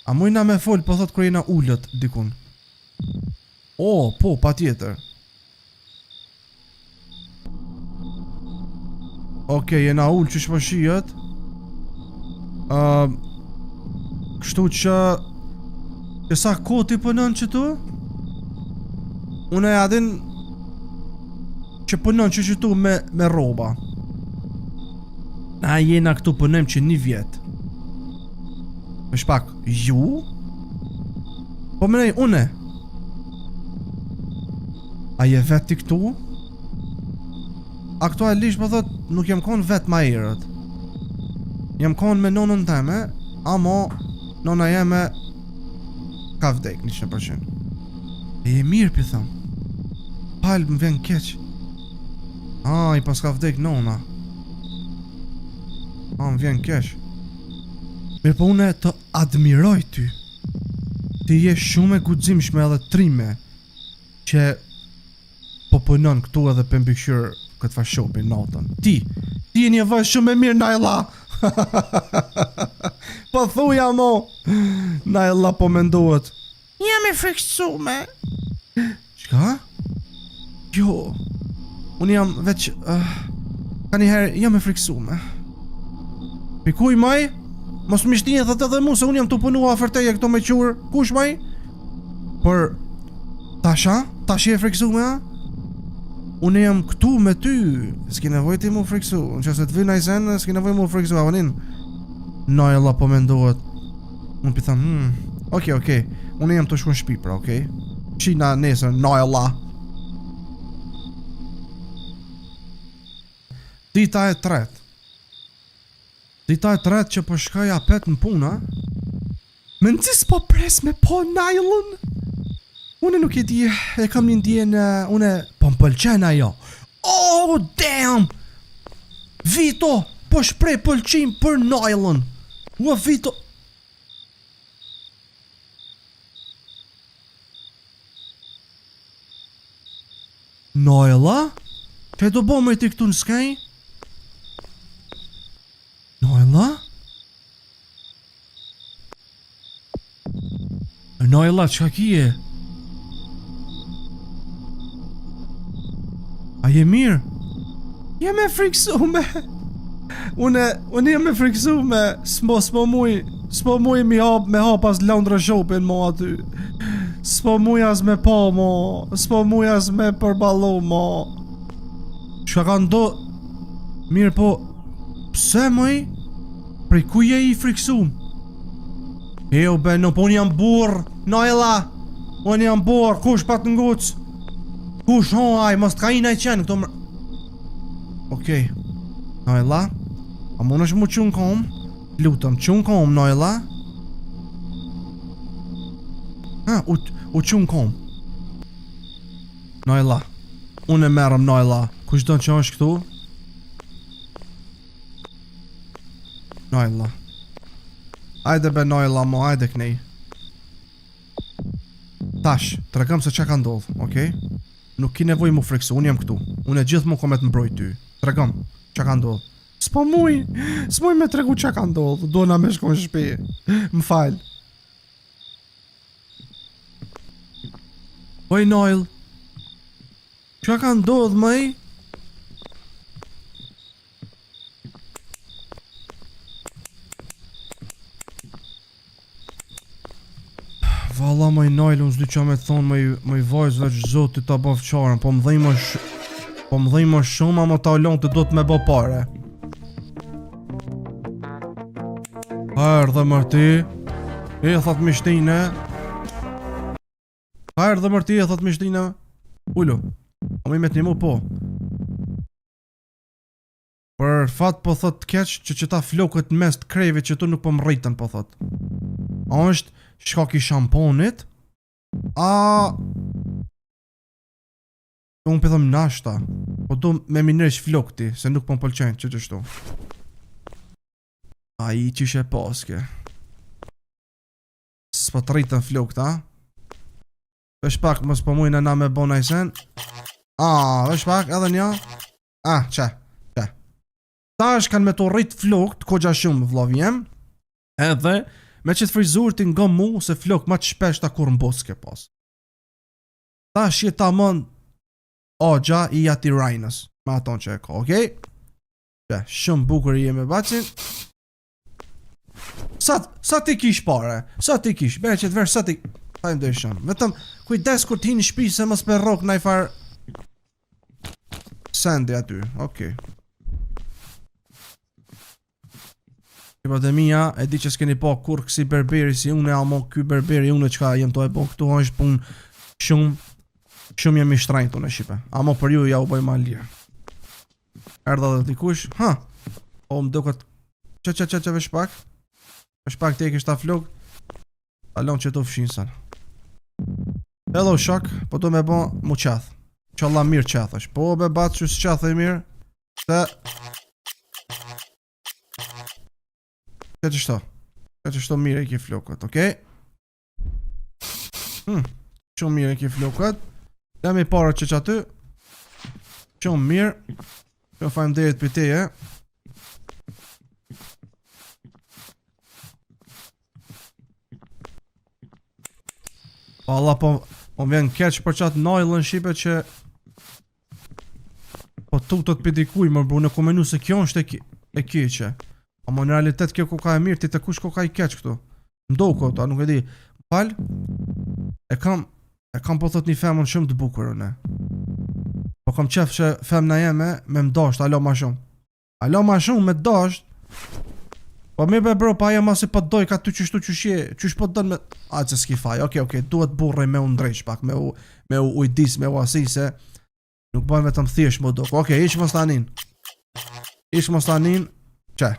A mujna me fol, po thot kër jena ullët dikun. Po, pa tjetër. Okej, jena ullë që shpo shijet. Kështu që sa koti pënën që tu? Une e adin që pënën që tu me roba. Na jena këtu pënëm që 1 vjet. Me shpak, ju? Po mënej, une? A je vet ti këtu? Aktualisht po thot, nuk jem kon vet ma erët. Jem kon me nonën teme, amo nona jeme ka vdek 100%. E mirë pi thëm. Palë më vjen keq. I pas ka vdek nona. Më vjen keq. Mirë po une të admiroj ty. Ti je shumë e guximshme edhe trime që po punon këtu edhe për mbikëqyr këtë fashopi natën. Ti je një vajzë shumë e mirë, Naila. Po thuja mo. Naila po mendohet. Jam e friksume. Çka? Jo. Unë jam veç ka njëherë jam e friksume. Pikuj maj? Mos më shtinje thot edhe mu se unë jam të punua afër teje këto me qurë. Kush maj? Por Tasha? Tashi e friksume, a? Unë jam këtu me ty. S'ki nevoj ti mu friksu. Në që se të vina i sen, s'ki nevoj mu friksu. Avanin Naila po mendohet. Unë pi tham, Okej. Unë jam të shku në shpi pra, okej? Qina nesër, Naila. Dita e tretë që po shkoj apet në puna. Me në cis po pres me po Nailën. Une nuk e di, e kam një ndjen, une po më pëlqen ajo. Oh, damn! Vito, po shprej pëlqim për Nailën. Ua, Vito... Naila? Që do bo me ti këtu në skaj? Naila? Naila, që ka kije? A je mirë? Jem e friksume. Unë jem e friksume. S'po muj me hap as Londra Shopping mo aty. S'po muj as me pa mo. S'po muj as me përballu mo. Çka ka mirë po. Pse moj? Prej ku je I friksum? Jo be, po unë jam burr. Nojla. Unë jam burr. Kush pat nguc? Kush aj, mos t'ka I naj qenë këto Okej. Nojla. A mund është mu qunë kom? Lutëm, qunë kom, Nojla. Ha, u qunë kom. Nojla. Unë e merëm Nojla. Kush do që është këtu? Nojla. Ajde be Nojla mo, ajde knej. Tash, të regëm se që ka ndodh, okej? Nuk ki nevoj mu friksu, unë jam këtu. Unë e gjithë mu komet më mbroj ty. Të regëm, që ka ndodh. S'po muj me tregu që ka ndodh. Dona me shkon shpi. Më fal. Oj Nojl. Që ka ndodh mëj? Valla mëj Nojl, unë s'dy qa me thonë mëj vajzë veç zotit ta bëf qarën. Po më dhej më shumë, ama ta lonë të do të me bë pare. Ha erdhe mërti. E thot mishtine. Ha erdhe mërti, e thot mishtine. Ullu. O mi me t'nimu po. Për fat po thot t'keq që ta flokët në mes të krejve që tu nuk po më rritën po thot. A është shkaki shamponit? A... Unë pëthëm nashta. Po du me minresh flokti, se nuk po më pëlqenjë që të shtu. A I qishe paske. S'po të rritën flokta. Vesh pak mos po mujnë na me bona I sen. Vesh pak edhe nja. Që. Ta është kanë me të rrit flokt, ko gja shumë vlovjem. Edhe me që të frizur ti nga mu se flok ma të shpesh ta kur mboske pas. Ta është ta mën ogja I ati rajnës. Ma aton që e ka, okej? Që, shumë bukur I me bacin. Sa ti kish pare? Sa ti kish? Bere që të verë sa ti... Fajmë dhe shumë. Vetëm, kujdes kur ti në shpi se mës për rok na I farë... Sendi aty, okej. Kipa dhe mija, e di që s'keni po kur kësi berberi si une, amo ky berberi une qka jem to e po këtu është pun shumë jemi shtrajnë të në Shqipe. Amo për ju ja u bëj ma lirë. Erdha dhe dikush, o më duket, që vesh pak. Vesh pak te e kishta flok. Talon që tu fshin sen. Hello shok, po du me bo mu qath. Qalla mirë qath është. Po be bat që s'qath e mirë. Se... Këtë që shto mire I ki flokët, okej? Shumë mire I ki flokët. Jam I para që aty. Shumë mirë. Shumë fajmë derit për teje. Allah po më vjen keq për qatë Nojlën Shqipe që po tutët për dikuj më bru në komenu se kjo është e keqe. Amo në realitet kjo koka e mirë, ti të kush koka I keq këtu. Ndoko ta, nuk e di. Fal, e kam po thot një femën shumë të bukur une. Po kam qef që femna jeme me mdasht, alo ma shumë. Alo ma shumë me dasht. Po me be bro, pa aja ma si po doj ka ty qështu qysh po dën me... që s'ki faj, okej, duhet burrej me u ndrejsh pak, me u ujdis, me u asi se... Nuk bojnë vetëm thjesht më dok, okej, ish mos tanin. Që?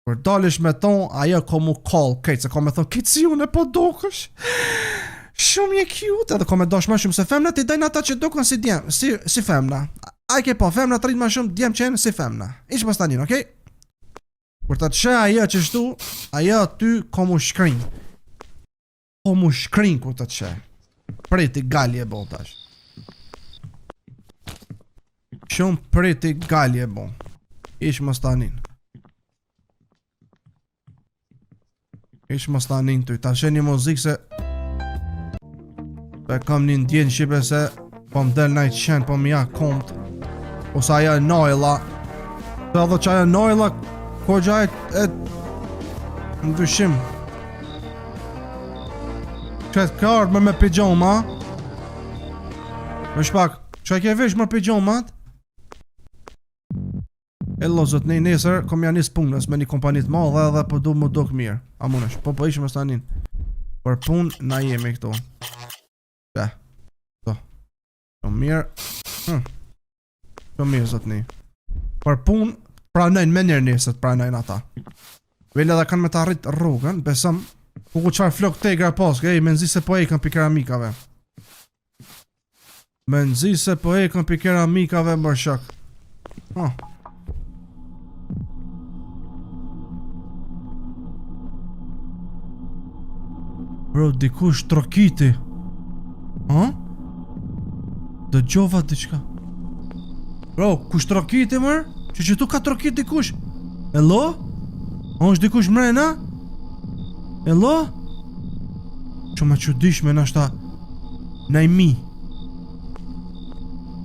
Kur dalish me ton, ajo ko mu call, kejt, se ko me thonë, kitë si unë e po dokësh. Shumë je cute, edhe ko me dosh ma shumë, se femna ti dajnë ata që dokën si djem, si femna. A I ke po, femna të rritë ma shumë, djem qenë si femna. Ish mos tanin, okej? Kur të të shë ajo që shtu, ajo ty ko mu shkrin. Ko mu shkrin kur të të shë. Priti gali e bon tash. Shumë priti gali e bon. Ish mos tanin. Ish mos tanin ty. Ta shë një muzik se... Pe kam një ndjenë Shqipe se... Po më del najtë qenë, po më ja komt. Ose aja e Naila. Të edhe që aja e Naila ko gjaj e në dyshim. Qëtë ka ardhë me pijama. Me shpak, që e ke vesh me pijamat? E lozët nej nesër, kom janë njës punës me një kompanit madhe edhe po du më duk mirë. A munesh, po ishë më stanin. Për pun, na jemi këto. Be, këto. Shumë mirë. Shumë mirë, zot nej. Për pun, pranojnë me njerë nesët, pranojnë ata. Vele dhe kanë me të arrit rrugën, besëm, ku qfarë flok tegra paske, me nëzi se po ekën për keramikave. Me nëzi se po ekën për keramikave më shok. Bro, dikush trokiti. Dë gjova diqka. Bro, kush trokiti mër? Që tu ka trokit dikush? Hello? A është dikush mrena? Hello? Që ma që dishme në ashta Najmi.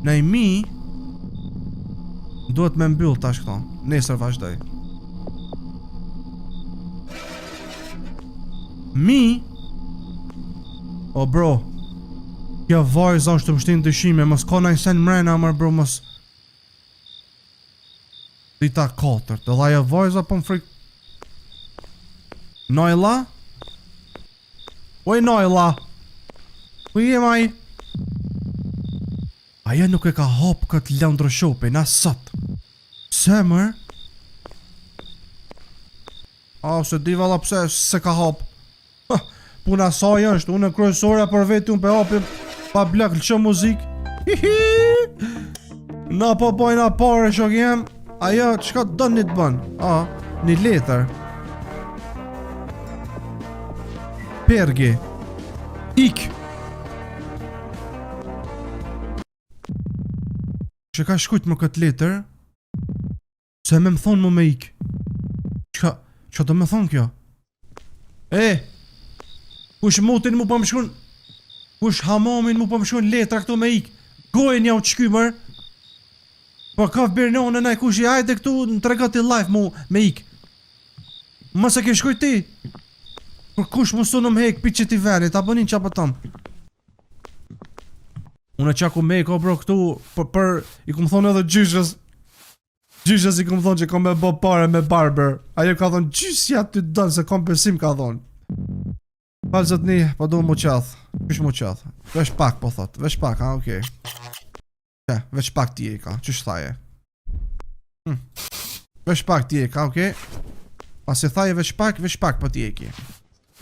Najmi duhet me mbyll tash këto. Nesër vazhdoj. Mi. O bro, kjo vajza është të mështin dëshime, mos ka najnë sen mrena mër bro, mos. Dita 4, dhe ajo vajza po më frik. Naila? Oj Naila, ku jem aj? Aja nuk e ka hop këtë lëndrë shope, na sot. Se mër? A, se di vala pse se ka hop. Puna saj është, unë e kryesore për veti unë pe hapim pa blek lëqë muzik. Na po bojna pare shok jem. Ajo, qka të dënë një të bën? Një letër. Pergi. Ik. Që ka shkujt më këtë letër? Se me më thonë më me ik. Që do me thonë kjo? Kush mutin mu po më shkun? Kush hamamin mu po më shkun letra këtu me ik? Gojën ja u qkymër? Po ka birnonë nëj kush i ajde këtu në tregati live mu me ik? Mëse ke shkuj ti? Për kush mu su në më hek pi që ti venit, a bënin qa pëtëm? Unë e qa ku me ka bro këtu për i ku më thonë edhe gjyshës. Gjyshës i ku më thonë që kom me bo pare me barber. Ajo ka thonë gjysja ty dënë se kom besim ka thonë. Falë zëtë një, po du mu qath. Kysh mu qath? Vesh pak po thot, vesh pak, okej. Vesh pak ti e ka, qysh thaje? Vesh pak ti e ka, okej. Pas e thaje vesh pak po ti e ki.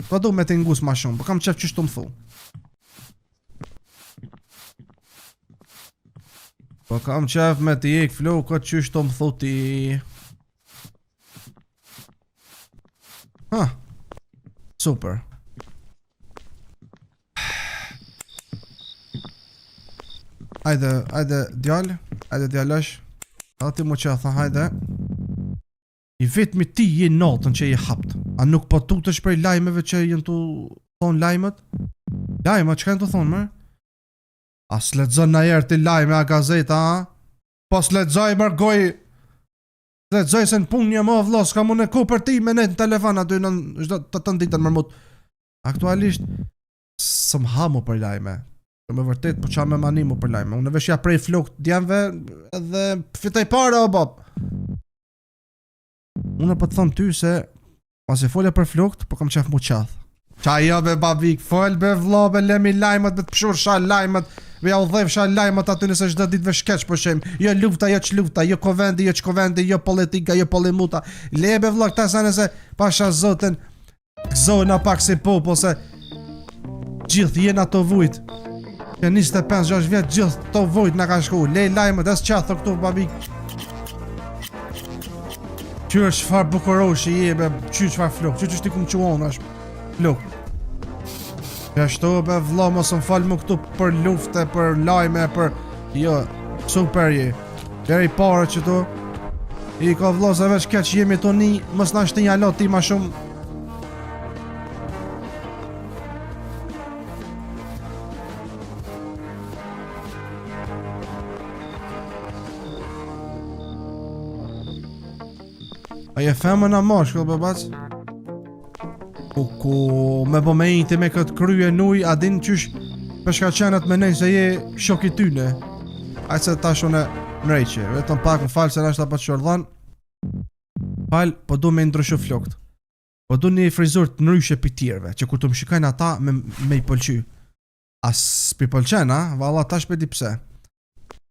Po du me të ngus ma shumë, po kam qef qysh të më thu. Po kam qef me të jek flow, këtë qysh të më thu ti. Super. Hajde djallësh. Edhe ti mu që tha hajde. I vetëmi ti je natën që je hapt. A nuk po tutesh prej lajmeve që jenë tu thonë lajmet? Lajmet, që ka jenë tu thonë mërë? A s'lexon na herë ti lajme a gazeta, a? Po s'lexoj mërë goj. S'lexoj se në punë një më vlo, s'ka mu në ku për ti me net në telefon aty në të të nditën mërmut. Aktualisht, s'm hamu për lajme. Me vërtet, po qa me manimu për lajme. Unë veshja prej flokt djemve edhe fitaj pare o bab. Unë po të thëmë ty se pas e folja për flokt, po kam qef mu qath. Qa jo be babik, fol be vlo be lemi lajmet, be të pëshur sha lajmet, be ja u dhejv sha lajmet aty nëse çdo ditë vesh keq po shem. Jo lufta, jo ç'lufta, jo kovendi, jo ç'kovendi, jo politika, jo polimuta. Le be vlo këta sa nëse pasha zotin gëzojna pak si popull se gjithë jena të vujt. Që 25-6 vjetë gjithë të vojt nga ka shku. Lej lajmë dhe s'qathë këtu babik. Qyrë qëfar bukuroshi je be, qyrë qëfar flok. Qyrë qështë ti kumë quonë është flok. Kështu be vlo mos më falë më këtu për lufte, për lajme, për... Jo, super je. Deri pare që tu. I ka vlo se veç keq jemi të një, mos në ashtë një alot ti ma shumë. A je femën a mashkull babac? Ku me bo me inti me këtë krye nuj, a din qysh përshka qenët me nej se je shok i tyne. Aj se tash une nrejqe, vetëm pak më falë se nashta pa të shordhan. Falë, po du me ndryshu flokt. Po du një frizur të nryshe për tjerve, që kur të më shikajnë ata me i pëlqy. As pi pëlqen, valla tash pe di pse.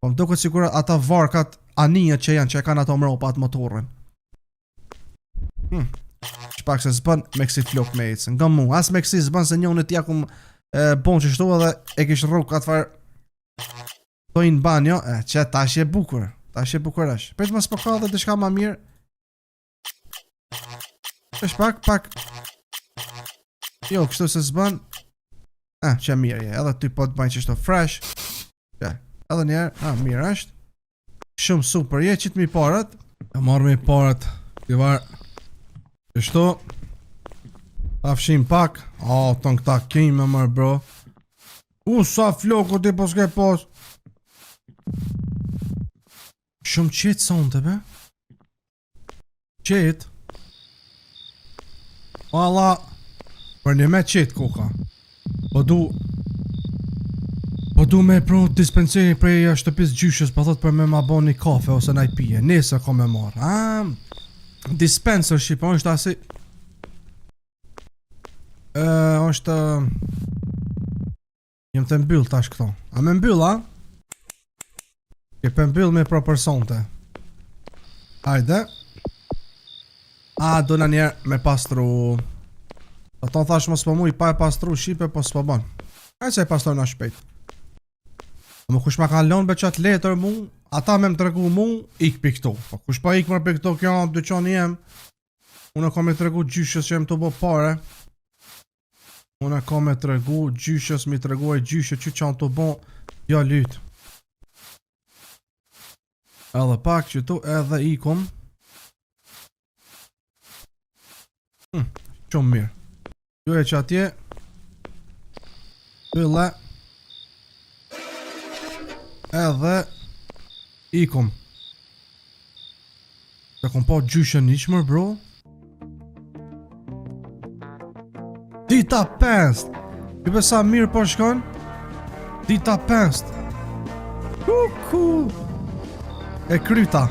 Po më duket sikur ata varkat anijët që janë, që e kanë ato mropa atë motorën. Shpak se zbën me kësi flok me ecë, nga mu, as me kësi zbën se njone t'ja kum bon që shtu edhe e kish rrug atë farë tojnë banjo, që tash je bukur, është. Pesh më s'po ka dhe dishka ma mirë. Pesh pak. Jo, kështu se zbën. Që mirë je, edhe ty po të bajnë qështu fresh. Edhe njerë, mirë është. Shumë super, je qitë mi parët. E marrë mi parët, t'i varë. Qështu afshim pak. Ton këta kime mërë bro. Sa floku ti po s'ke pos. Shumë qetë sonte be. Qetë. Valla për një me qetë koka. Po du me pro dispenseri prej shtëpis gjyshës, po thot për me ma bo një kafe ose naj pije. Nese ko me marë. Dispenser shqipa, është asi është jem të mbyll tash këto. A me mbyll, Ke për mbyll me pro personte. Hajde. Do në njerë me pastru. Ato thash mos po muj pa e pastru shqipe, po s'po ban. Hajde se e pastru në shpejt. Më kush ma ka lon be qatë letër mu, ata me më të regu mu, ik për këto. Po kush pa ik mërë për këto, kjo në dyqoni jem. Unë kom e të regu gjyshës që jem të bo pare. Unë kom e të regu gjyshës, mi të regu e gjyshës që janë të bo, ja lytë. Edhe pak që tu, edhe ikom. Shumë mirë. Jo e që atje. Bëlle. Edhe ikom. Se kom pa gjyshën iqmër bro. Dita 5. Këpë sa mirë po shkon. Dita 5. Kuku. E kryta.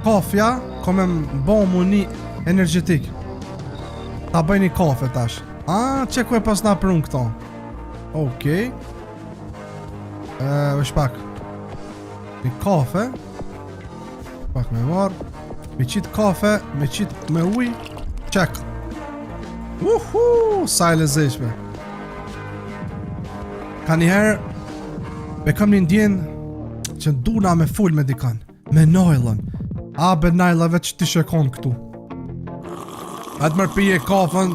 Kafja. Kom e bo mu një energetik. Ta bëj një kafe tash. Që ku e pas na prun këto. Okej. Vesh pak. Një kafe. Pak me marë. Me qitë kafe. Me qitë me uj. Qek. Sa e lezeshme. Ka njëherë. Me kam një ndjenë që nduna me full me dikan. Me najlën. Be najlëve që ti shekon këtu. Atë mërë pije kafën.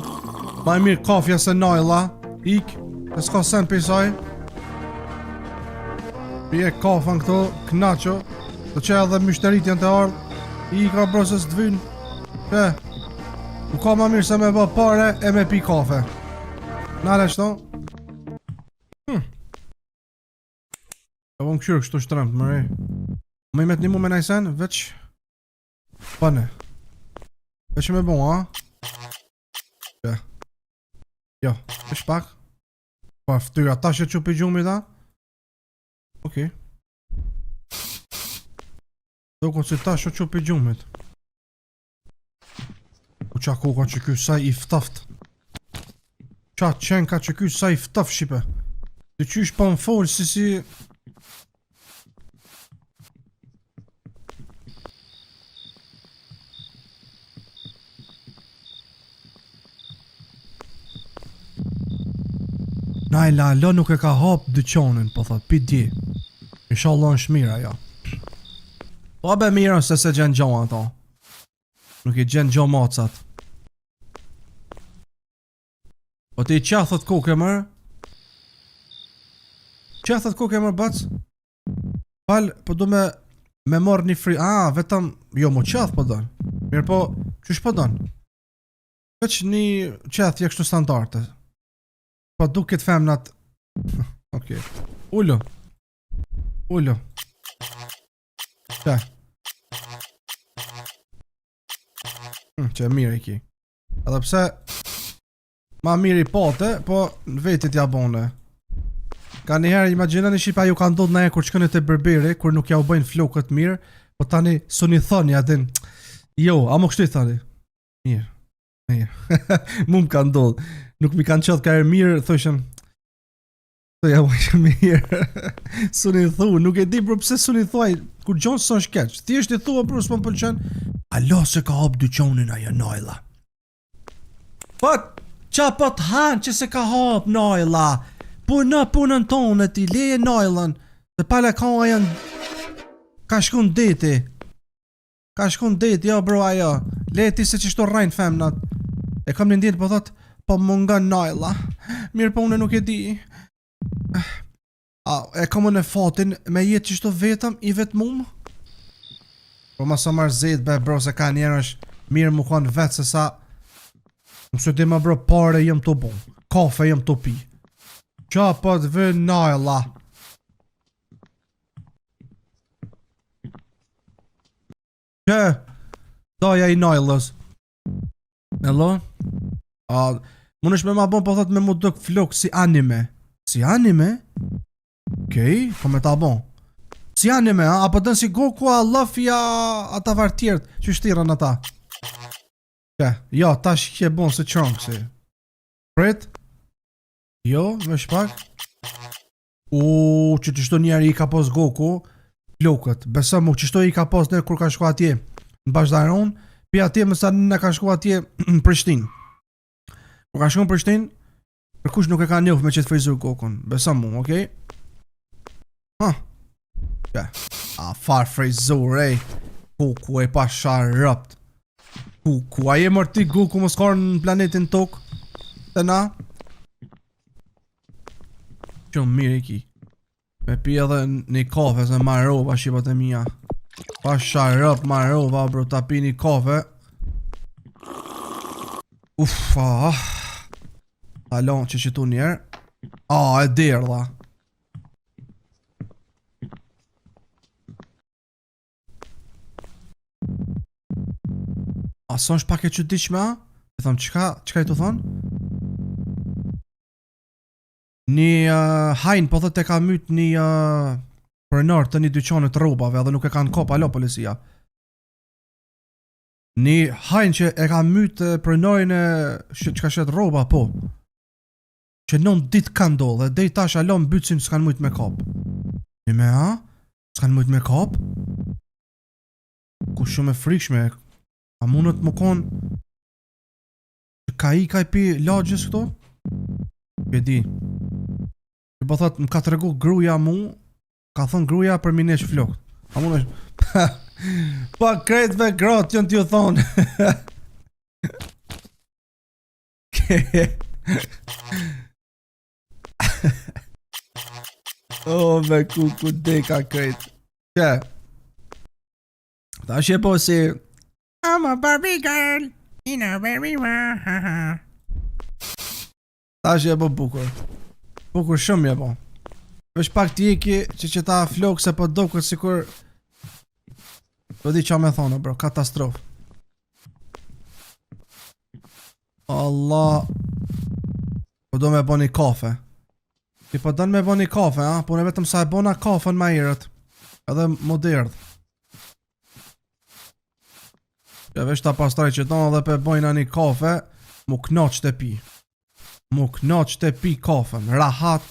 Ma e mirë kafja se najla. Ik. E s'ka sen pisaj. Pije kafën këtu. Knacho. Do që edhe myshterit janë të ardhë. Ik ka brosës të vynë. U ka ma mirë se me bë pare e me pi kafe. Nare qëto. E vëm këshyrë kështu shtërëmt, mërej. Më i met një mu me najsen, veç. Pane. Veç me bon, Jo, veç pak. Pa ftyra, ta që qupi gjumi ta. Okej. Doko që ta që qupi gjumit. U qa koka që kjo saj i ftaft. Qa qenka që kjo saj i ftaft shqipe. Të qysh pa më folë si... Najla, lo nuk e ka hap dyqonin, po thot, pi di. Inshallah në shmira, ja. Po be mirën se se gjenë gjo ato. Nuk i gjenë gjo macat. Po ti qathët koke mërë? Qathët koke mërë, bac? Fal, po du me marrë një fri... vetëm... Jo, mo qath po dënë. Mirë po, qysh po dënë? Veç një qath jekështu standarte. Po duket femnat. Okej. Ullo. që mirë i ki. Edhe pse ma mirë i pote, po në vetit ja bone. Ka njëherë imagjinani Shqipa ju ka ndodhë na e kur shkënë të berberi, kur nuk ja u bëjnë flokët mirë, po tani suni thoni atin, jo, a më kështu i thani? Mirë. Mu më ka ndodhë, nuk mi kanë qëtë ka e mirë, thëshën, të ja më mirë, suni thu, nuk e di bro pse suni thuaj, kur gjonë së në shkeq, thjesht i thua bro s'po më pëlqen, alo se ka hap dyqonin ajo Najla. Qa po të hanë që se ka hap Najla, punën tonë ti, leje Najlën, dhe pala ka ajan, ka shkun deti, jo bro ajo, leje ti se qishto rajnë femnat, e kam një ndjetë po thot, po munga Najla, mirë po unë nuk e di, e kam në fatin me jetë qishto vetëm i vetë mumë, po ma sa marrë zetë be bro se ka njerë është mirë mu kanë vetë se sa, nëse di ma bro pare jem të bon, kafe jem të pi, qa po të vë Najla. Që? Daja i Najlës. Hello? Mun është me ma bon po thot me mu duk flok si anime. Si anime? Okej, po me ta bon. Si anime, apo dën si Goku a Luffy a ata vartjert që shtiran ata. Që? Jo, tash kje bon se Trunksi. Prit? Jo, me shpak. Që të shto njerë i ka pos Goku flokët, besëm mu që shto i ka pos nërë kur ka shku atje në Bashdaron, pi atje mësa në ka shku atje në Prishtin. Kur ka shku në Prishtin, për kush nuk e ka njof me qëtë frizur Gokun, besëm mu, okej? Far frizur, Goku e pa sharëpt. Goku, a je mërti Goku më skarë në planetin tok? Të na? Qëmë mirë i ki. Me pi edhe një kafe se marova shqipat e mija. Pa sharëp marova bro ta pi një kafe. Talon që qitu njerë. E derdha. Son shpak e qëtishme a? E thom qka i të thonë? Një hajnë po thët e ka myt një pronor të një dyqanit robave edhe nuk e kanë kop, alo policia. Një hajnë që e ka myt pronorin e që ka shet roba, po. Që non dit ka ndodhe, dhe i tash alo mbytsin s'kan myt me kop. Një me a? S'kan myt me kop? Ku shumë e frikshme, a mundët më konë që ka i pi lagjës këto? Ke di. Që po thot më ka të regu gruja mu, ka thon gruja për minesh flokt. A mund është pa kretve gratë jënë t'ju thonë. Me ku deka kret. Që? Ta shje po si I'm a Barbie girl in a Barbie world. Ta shje po bukur. Bukur shumë je po. Vesh pak t'jeki që ta flok se po dokur sikur do di qa me thonë bro, katastrof. Allah. Po do me bo një kafe. Ti po do me bo një kafe, po ne vetëm sa e bona kafe në ma irët. Edhe modern. Ja vesh ta pastraj që tonë dhe pe bojna një kafe, mu knoq të pi. Mu knoq të pi kafen, rahat.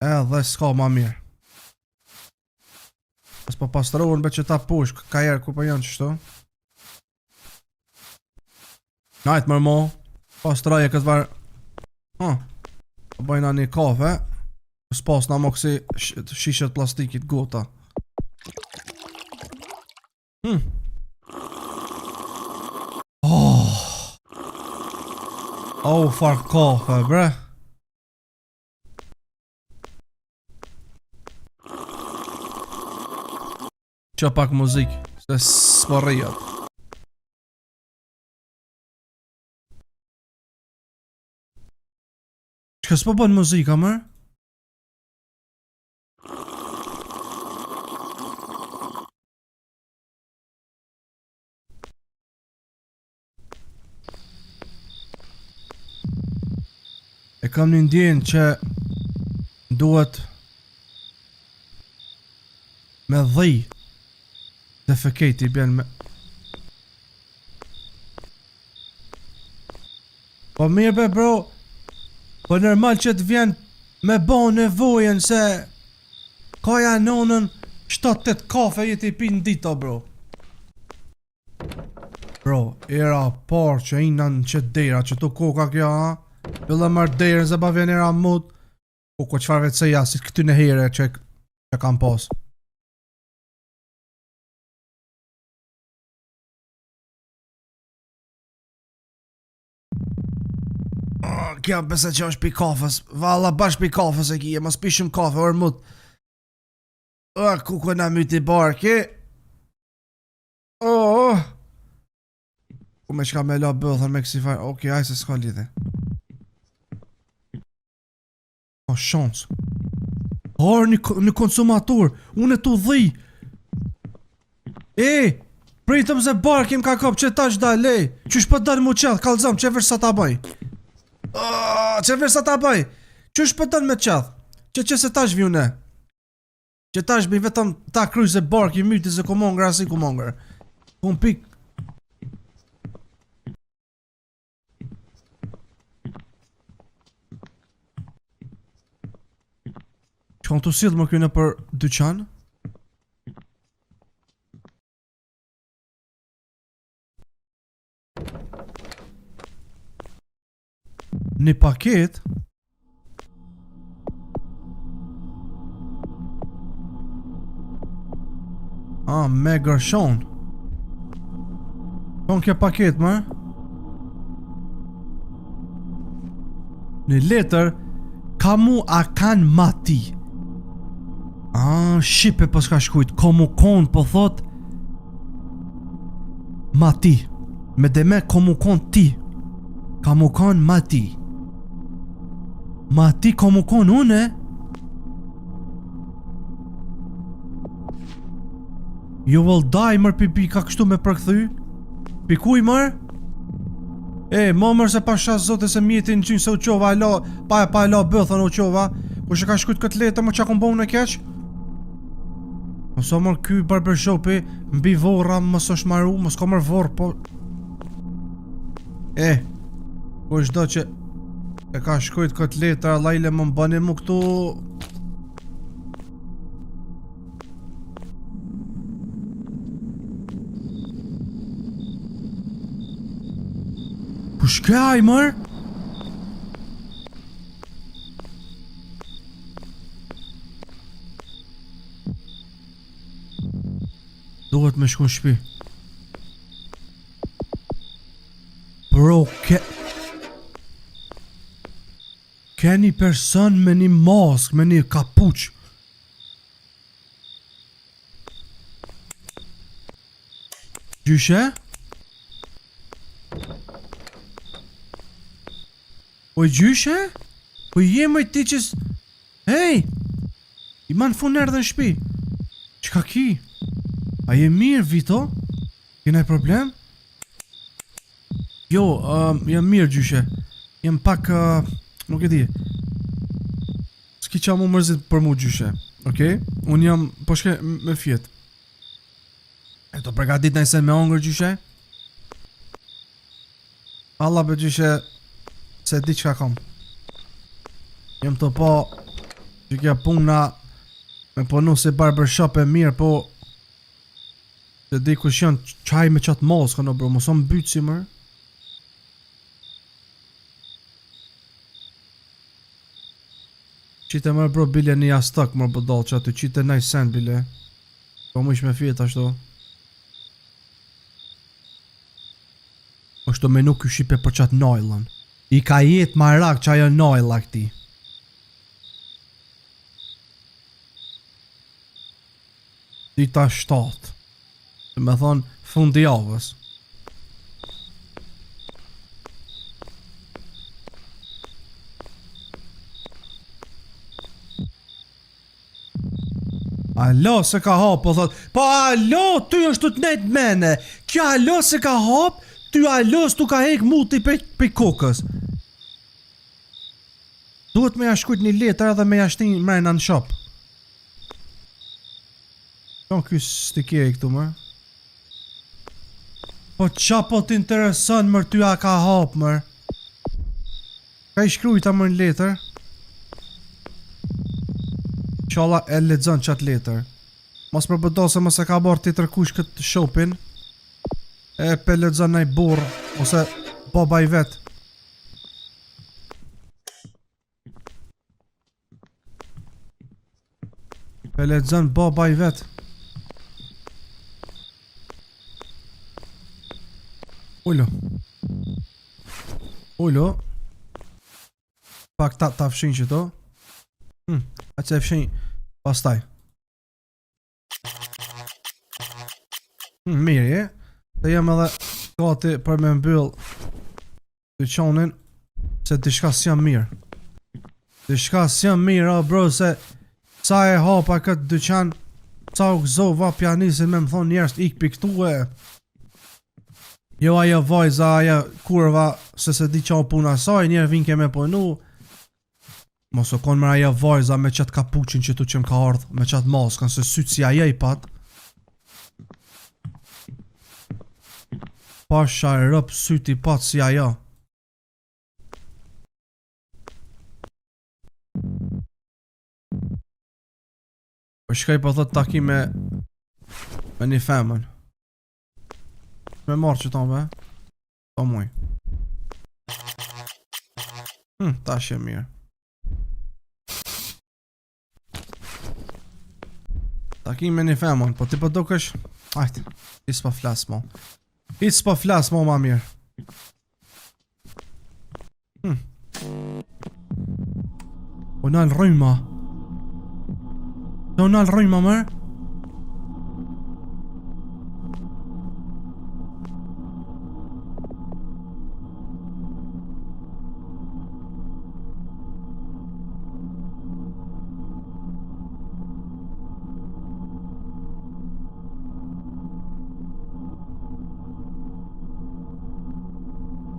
Edhe s'ka ma mirë. Pas po pastrojnë be që ta pushk, ka jerë ku po janë qështu. Najtë mërmo, pastroj e këtë varë. Po bojna një kafe, s'pas na mo kësi shishet plastikit gota. Far kafe, bre. Qa pak muzik, se s'porrijat. Qka s'po bën muzika, mër? E kam një ndjenë që duhet me dhej defecate i bjen me... Po mirë be bro, po normal që të vjen me bo nevojen se kaja nonën 7-8 kafe jeti i pi në dita bro. Bro, era par që ina në qëtë dera, që tu koka kja ha, pëllë mërë derën se pa vjen era mut, ko qfarve të seja si këty në here që kam pas. Kja bese që është pi kafës, valla bash pi kafës e kje, mos pishim kafe, orë mut. Ku na myti barki. Ku me qka me la bëthën me kësi farë, okej, ajse s'ka lidhe. Ka shans. Orë një konsumator, unë e tu dhij. Pritëm se barkim ka kop, që ta qda lej. Qysh për dërë mu qedh, kalzëm, që vërë sa ta bëj. Që vërë sa ta bëj. Qysh për dërë me qedh, që se ta shvjune. Që ta shbi vetëm ta kryj se barki myti se kumongër asi kumongër. Kun pik. Që kanë të sidhë më këne për dyqan? Një paket? Me gërshon. Kon kja paket më? Një letër kamu a kan mati. Shqipe po s'ka shkujt. Komu kon po thot mati. Me deme komu kon ti. Kamu kon mati. Mati komu kon une. You will die mër pipi ka kështu me përkthy. Pikuj mër. Ma mër se pa shas zote se mjetin qynë se u qova pa e la bëthën u qova. Ku që ka shkujt këtë letë më qa kom bo në keq. Mëso mër ky barbershopi mbi vorra mës është maru, mës ka mër vorë po. Ku është do që e ka shkujt këtë letë lajle më mbani mu këtu. Ku shkaj mër? Duhet me shku në shpi. Bro, ke një person me një mask, me një kapuq. Gjyshe? Po gjyshe? Po jemë i ti qës... Hej! I man funer dhe në shpi. Qka ki? A je mirë, Vito? Kena i problem? Jo, jam mirë gjyshe. Jem pak... nuk e di. S'ki qa mu mërzit për mu gjyshe. Okej? Unë jam... po shke me fjet. E to përgatit në isen me ongër gjyshe? Allah be gjyshe... se di qka kam. Jem të po... që kja puna... me punu si barbershop e mirë, po... se di kush janë qaj me qatë moskë, no bro, moson bytë si mërë. Qite mërë bro, bile një astak mërë bëdall, që aty qite naj sen bile. Po më ish me fjet ashtu. Ashtu menu kjo shipe për qatë nojlën. I ka jetë ma rak që ajo nojla këti. Dita 7. Me thonë fundi javës. Alo se ka hap, po thot. Po alo, ty është të nejt mene. Kja alo se ka hap, ty alo s'tu ka hek muti pe kokës. Duhet me ja shkujt një letër edhe me ja shtin mrena në shop. Qa ky stikeri këtu më? Po qa po t'intereson mër ty a ka hap mër? Ka i shkrujta mër në letër? Qalla e lexon qatë letër. Mos përbëdo se mos e ka barë ti tërkush këtë shopin. E pe lexon nëj burr ose baba i vet. Pe lexon baba i vet. Ullo. Pak ta fshin që to. A që e fshin pastaj. Mirë, të jem edhe gati për me mbyll dyqanin, se diçka s'jam mirë. Diçka s'jam mirë, o bro, se sa e hapa këtë dyqan, sa u gëzova pianisin me më thonë njerës ik pi këtu e. Jo ajo vajza, ajo kurva, se di qa o puna saj, njerë vinke me punu. Mos o konë mërë ajo vajza me qatë kapuqin që tu që m'ka ardhë, me qatë maskën, se sytë si ajo i patë. Pasha e rëpë syti patë si ajo. Për shkaj po thot takim me një femën. Me marrë që ta be? Po muj. Tash e mirë. Takim me një femën, po ti po do kësh... Ajtë, ti s'pa flas mo. Ti s'pa flas mo ma mirë. O nalë rrëjma. O nalë rrëjma mërë.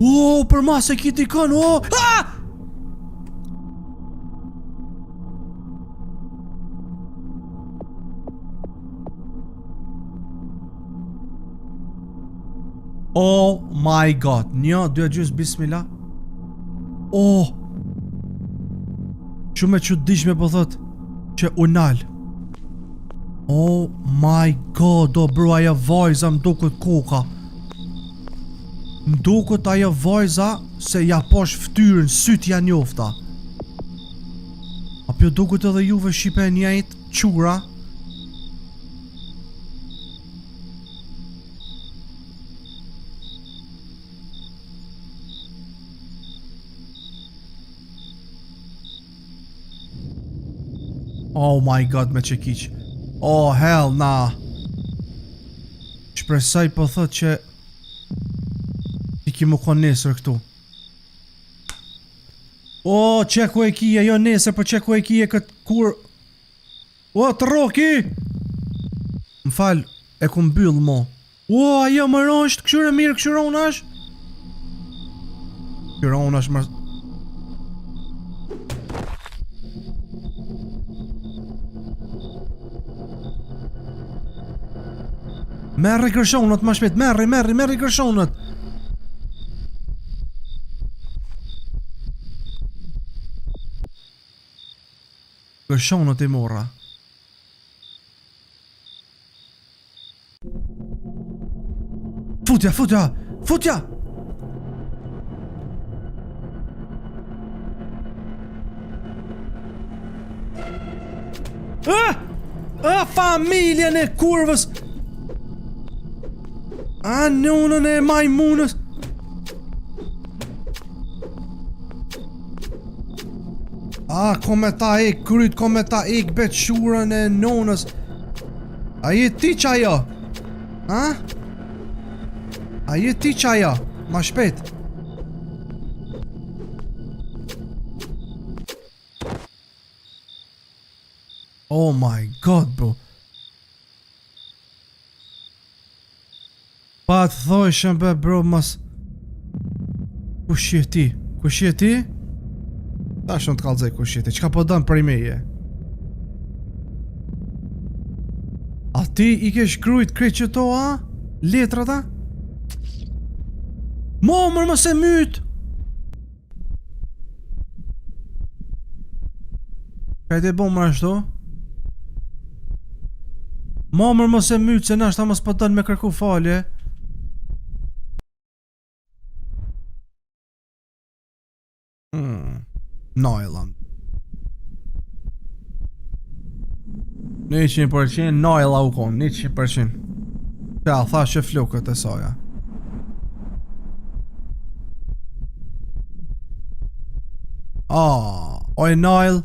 O, për ma se kiti kanë, o! Ah! Oh my god, një, dy e gjysë bismillah. Oh! Shumë e që dishme po thot që unal. Oh my god, o bro, aja vajza më duket koka. Ndukët ajo vajza se ja posh ftyrën, sytë ja njofta. Apjo dukët edhe juve shipe e njejt, qura. Oh my god, me që kiq. Oh hell nah. Shpresoj po thot që ki më konë nesër këtu. O, qeku e kije, jo nesër, për qeku e kije këtë kur... O, të roki! Më falë, e ku mbyllë mo. O, ajo më rësht, këshyre mirë, këshyre unë është? Këshyre unë është më... Merri gërshonët, ma shpet, merri gërshonët. Gërshonët i mora. Futja! Familjen e kurvës! Nunën e majmunës! Kome ta ik, kryt, kome ta ik bequrën e nonës. A je ti qajo? A je ti qajo? Ma shpet. Oh my god, bro. Pa të thojshëm be, bro, mas... Kush je ti? Ta shumë të kallëzoj kushiti, qka po dënë prej meje? A ti I ke shkrujt krejt që to, a? Letrata? Mërë mos e myt! Ka I te bo më ashtu? Mërë mos e myt, se nashta mos po dënë me kërku falje. Noiland 100% Noila u kon 100%. Ja, thash që flokët e soja. Oj Noil.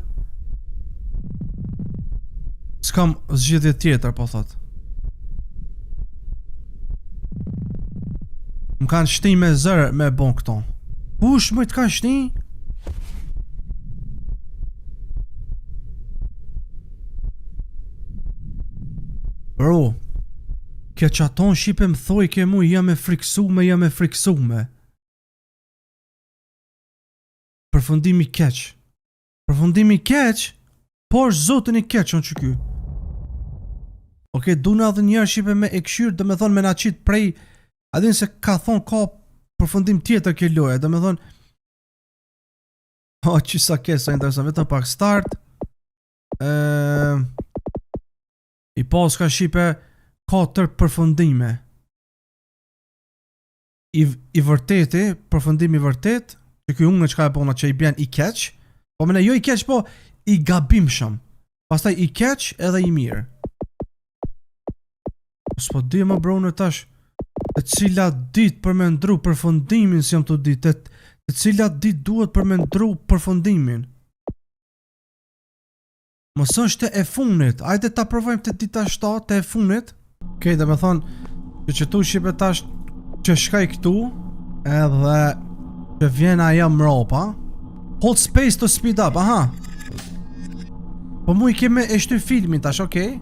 S'kam zgjidhje tjetër, po thot. Më kanë shti me zërë me bon këto. Kush më të kanë shti? Bro, kjo qaton shqipe më thoj ke mu jam e friksume. Përfundimi keq, por zotin I keq on që ky. Oke, duna dhe njerë shqipe me e këshyrë, dhe me thonë me na qitë prej, adin se ka thonë ka përfundim tjetër kjo loja, dhe me thonë, qisa kesa interesant, vetëm pak start, I pas ka shqipe 4 përfundime. I vërteti, përfundimi vërtet, që kjo unë qka e pona që I bjen I keq, po mene jo I keq, po I gabimshëm. Pastaj I keq edhe I mirë. S'po di më bro në tash, e cila dit për me ndru përfundimin si jam të dit, e cila dit duhet për me ndru përfundimin. Mos është e funit, ajde ta provojmë të dita 7 të e funit. Okej, dhe me thonë që tu shqipe tash që shkaj këtu edhe që vjen aja mropa. Hold space to speed up, aha. Po mu I keme e shty filmin tash, okej.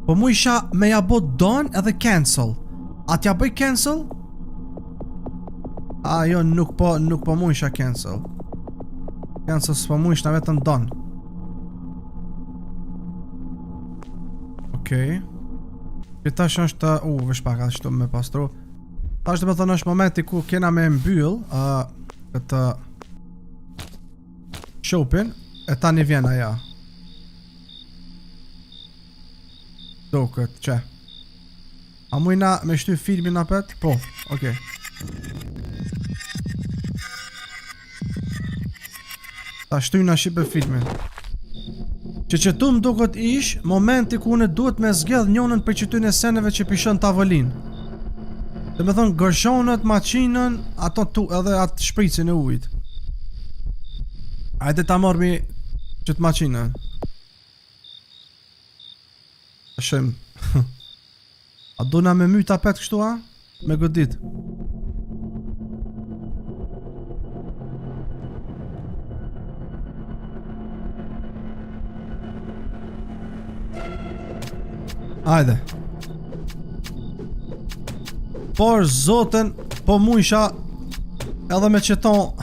Po mu isha me ja bo done edhe cancel. A t'ja bëj cancel? A jo, nuk po mu isha cancel. Cancel s'po mu ishna vetëm done. Okej. Tash është vesh pak ashtu me pastru. Tash dhe me thënë është momenti ku kena me mbyll këtë shopin e tani vjen aja. Do këtë që a mujna me shty filmin apet? Po, okej. Ta shtyna shqipe filmin. Që tu më duket ish momenti ku unë duhet me zgjedh njonën për qytyn e seneve që pishën tavolin. Dhe me thonë gërshonët, maqinën, ato tu edhe atë shpricin e ujit. Ajde ta mormi që të maqinën. Shem. A duna me myta pet kështu a? Me godit. Ajde. Por zoten, po mu isha edhe me qeton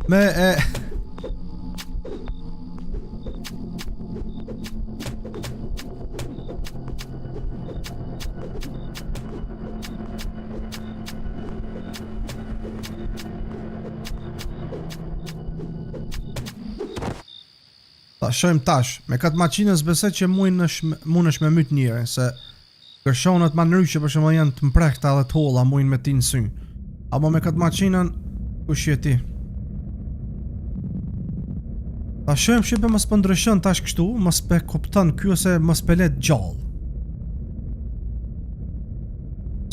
me e ta shojmë tash, me katë maqinës besoj që mundesh me myt njëre, se kërshonët ma nëryshe për shumë janë të mprekta dhe të holla mujnë me ti në sy. Amo me katë maqinën, kush je ti? Ta shojmë shqipe mos për ndryshën tash kështu, mos pe kupton kjo se mos pe let gjallë.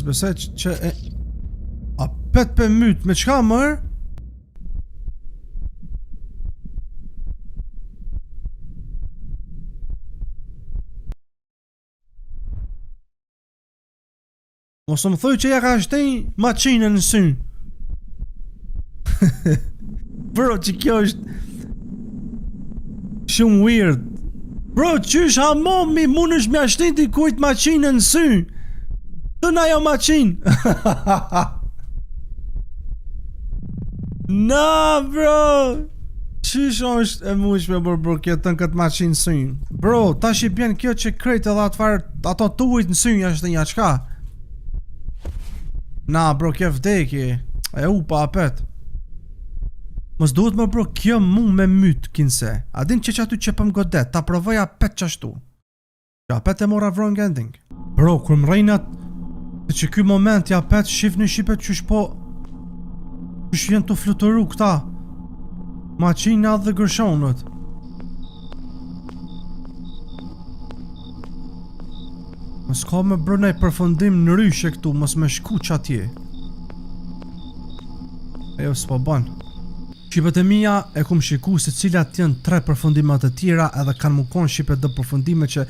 Besoj që e... A pet pe myt, me qka mërë? Mos më thuj që ja ka shtej maqinën në sy. Bro, që kjo është shumë weird. Bro, qysh hamomi mund është me ashtej t'i kujt maqinën në sy. Të na jo maqinë. Na, bro. Qysh është e mushme bro kjo të në këtë maqin synj. Bro, tash i bjen kjo që krejt edhe ato të ujt në synj është një qka. Na bro, kjo vdekje. E u pa apet. Mos duhet më bro, kjo mu me myt kinse. A din që aty që pëm godet, ta provoja apet qashtu. Që apet e mora wrong ending. Bro, kur më rejnat që ky moment ja apet shif në shqipet qysh po qysh jenë të fluturu këta maqina dhe gërshonët. Mos ka me brënej përfundim në ryshe këtu, mos me shku që atje. Ejo s'po ban. Shqipet e mija e kum shiku se cilat janë 3 përfundimat e tjera edhe kanë më konë shqipet dhe përfundime që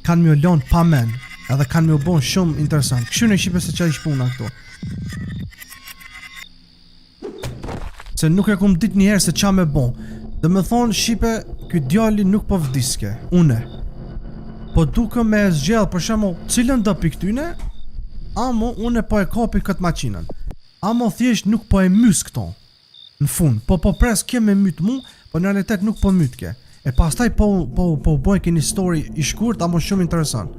kanë më lonë pa men edhe kanë më bon shumë interesant. Këshu në shqipet se që i shpuna këtu. Se nuk e kum dit njëherë se qa me bon. Dhe me thonë shqipe, ky djali nuk po vdiske, une. Po duke me zgjell për shembull cilën do piktyne, amo une po e kapi këtë maqinën. Amo thjesht nuk po e mys këto. Në fund, po pres ke me myt mu, po në realitet nuk po myt ke. E pastaj po boj ke një story i shkurt, amo shumë interesant.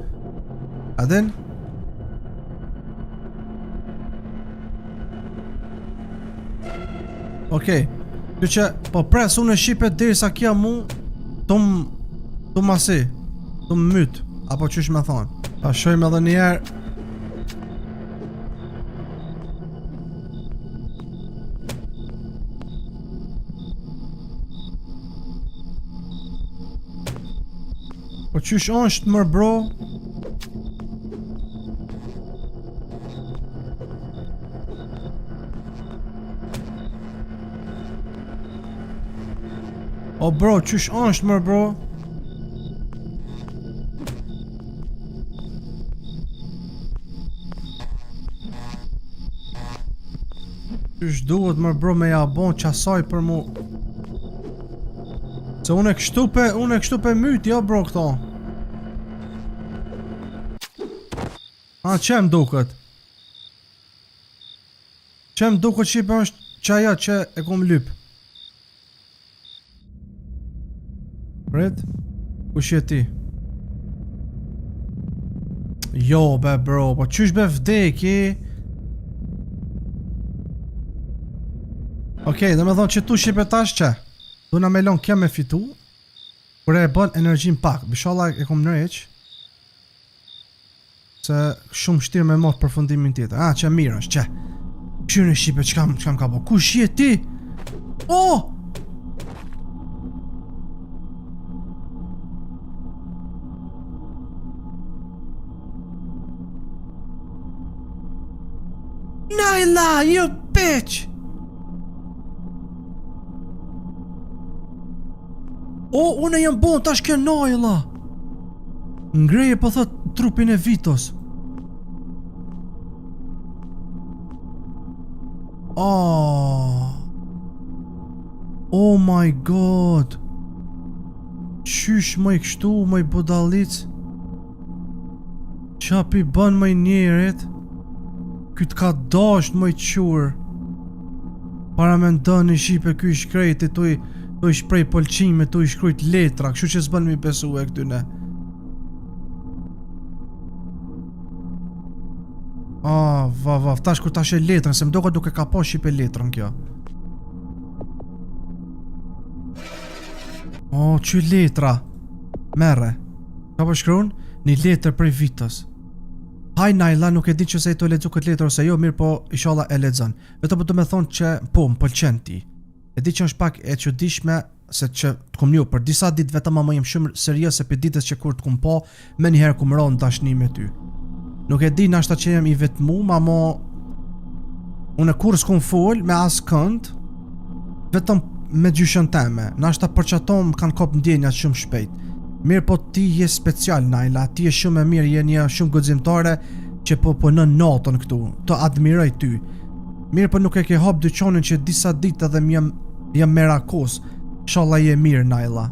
A den? Okej, që që po pres unë e shqipet deri sa kja mu Tum masi Tum myt Apo qysh me thonë. Ta shojmë edhe njerë. Po qysh është mër bro. O bro, qysh është mër bro. Qysh duhet mër bro me ja bon qasaj për mu. Se unë e kështu pe myt, jo bro këto. A, qem duket? Qem duket qipe është qaja që e kum lyp. Prit, kush je ti? Jo be bro, po qysh be vdeki? Okej, dhe me thonë që tu shqipe tash që Duna me lon kja me fitu Kure e bën energjin pak Bishala e kom nëreq Se shumë shtirë me mot përfundimin tjetër. A, që mirë është, që Qyre shqipe, që kam ka po Kush je ti? Oh! Naila, you bitch! O, une jam bon tash kjo Naila. Ngreje po thot trupin e Vitos. Oh my god. Qysh më i kështu, më i budalic. Qapi bën më i njerit. Kyt ka dasht më i qurë. Para me ndën i shqipe ky i shkrejti tu i shprej polqime, tu i shkrujt letra, kështu që s'bën mi besu e këtyne. Vav, tash kur tash e letrën, se mdoka duke ka po shqipe letrën kjo. Që letra. Merre. Ka po shkruan? Një letër prej Vitos. Haj Naila, nuk e di që se i të ledzu këtë letër ose jo, mirë po ishala e ledzën. Vetëm po të me thonë që po, më pëlqen ti. E di që është pak e çuditshme se që të kum njoh për disa ditë vetëm ama jem shumë serioz se për ditës që kur të kum po, më njëherë kum ron dashni me ty. Nuk e di nashta që jam i vetmuar, ama unë kur s'kum fol me askënd, vetëm me gjyshën teme. Nashta për çato më kanë kop ndjenjat shumë shpejt. Mirë po ti je special Naila, ti je shumë e mirë, je një shumë guximtare që po punon natën këtu. Të admiroj ty. Mirë po nuk e ke hap dyqanin që disa ditë edhe jam merakos. Inshallah je mirë Naila.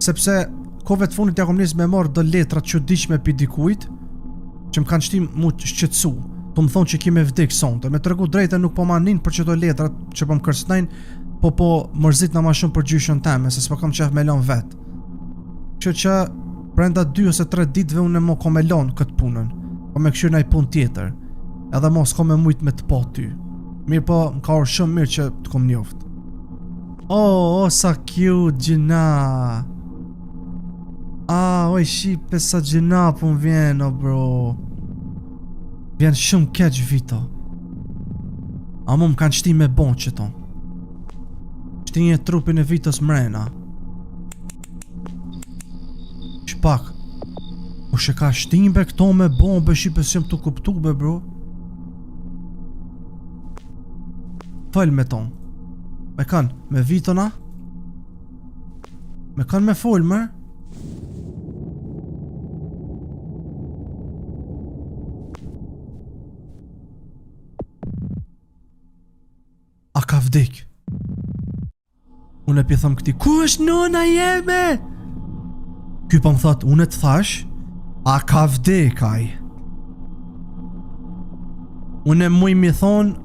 Sepse kove të fundit ja kom nis me marr do letra të çuditshme pi dikujt që më kanë shtim mu shqetësu. Po më thonë që ki me vdek sonte. Me tregu drejtë nuk po ma nin për çdo letrat që po më kërcnojnë, Po mërzit na ma shumë për gjyshën teme, se s'po kam qef me lon vet. Që brenda 2 ose 3 ditëve unë mo kom e lon këtë punën. Po me këshirë naj pun tjetër. Edhe mos kom e mujt me të po ty. Mirë po, më ka orë shumë mirë që të kom njoft. Sa cute, gjina. Oj shipe sa gjina po më vjen, bro. Vjen shumë keq Vito. Mu më kanë qti me bon që ton. Shtinje trupin e Vitos mrena. Shpak. Po që ka shtimbe këto me bombe, shipe si jem të kuptu be bro. Fëll me ton. Me kanë, me Vitona. Me kanë me fol mër. A ka vdik? Unë e pi thëm këti, ku është nona jeme? Ky po më thot, unë e të thash, a ka vdik aj? Unë e muj mi thonë,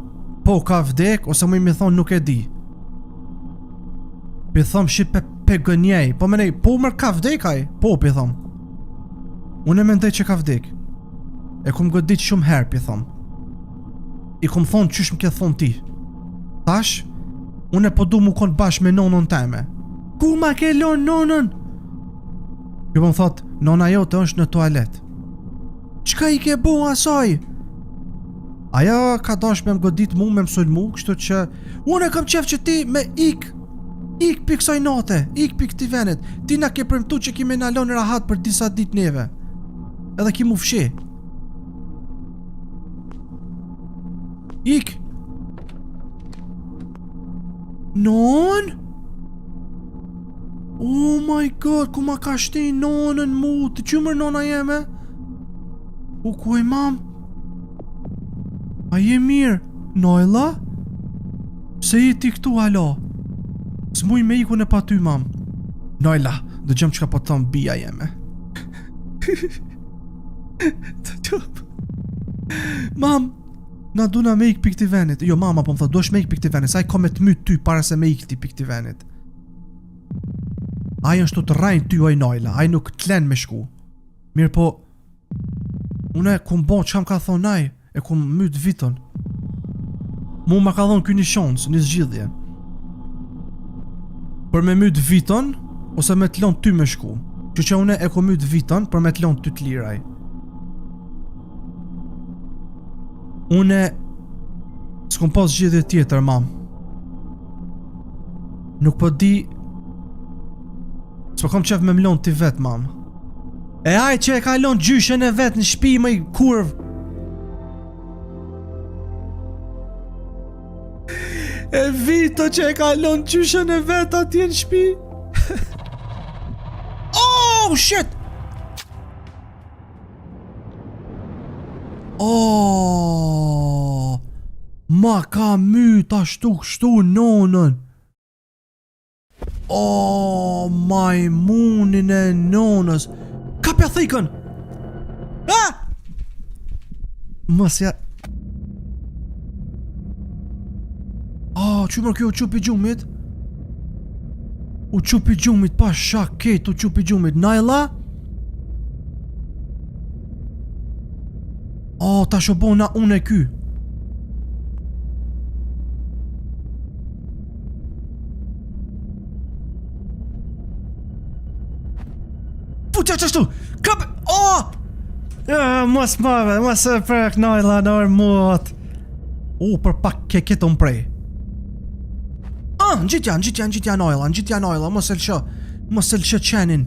po ka vdik, ose muj mi thonë nuk e di. Pi thëm shipe pe gënjej, po menej, po mër ka vdik aj? Po, pi thëm. Unë e mendej që ka vdik. E kum godit shumë herë, pi thëm. I kum thonë qysh më ke thonë ti. Tash, unë e po du mu konë bashkë me nonën teme. Ku ma ke lonë nonën? Ju po më thot, nona jote është në toalet. Qka i ke bu asaj? Aja ka dash me më godit mu, me mësull mu, kështu që unë e kam qef që ti me ik pi kësaj nate, ik pi këti venet. Ti na ke premtu që ki me nalon rahat për disa dit neve. Edhe ki mu fshi. Ik. Non? Oh my god, ku ma ka shti nonën mu? Të qymër nona jeme? Ku e mam? A je mirë? Nojla? Se i ti këtu alo? S'muj me iku në pa ty mam. Nojla, dë gjëm që ka po të thonë bia jeme. Të gjëm. Mam, na du na me ik për këti venit. Jo, mama po më thot, do është me ik për këti venit. Sa i kom e të myt ty para se me ik ti për këti venit. Aja është të rajnë ty oj Nojla. Aja nuk t'len me shku. Mirë po, une kum bon që kam ka thonë aj. E kum myt Viton. Mu ma ka thonë kjo një shansë, një zgjidhje. Për me myt Viton, ose me t'lon ty me shku. Që une e kum myt Viton për me t'lon ty t'liraj. Une s'kom pas zgjidhje tjetër, mam. Nuk po di. S'po kom qef me mlon ti vet, mam. E aj që e ka lon gjyshen e vet në shpi me i kurv. E Vito që e ka lon gjyshen e vet atje në shpi. Oh, shit! Ma ka myt ashtu kështu nonën. Majmunin e nonës. Ka për thikën. Mësja. Qymër kjo u qupi gjumit. U qupi gjumit pa shak ket u qupi gjumit. Najla? Ta shobona unë e ky. Puqa qështu! Kap! Mos mave, mos e prek Najla në armot. Për pak ke keton prej. Ngjitja Najla, mos e lëshë qenin.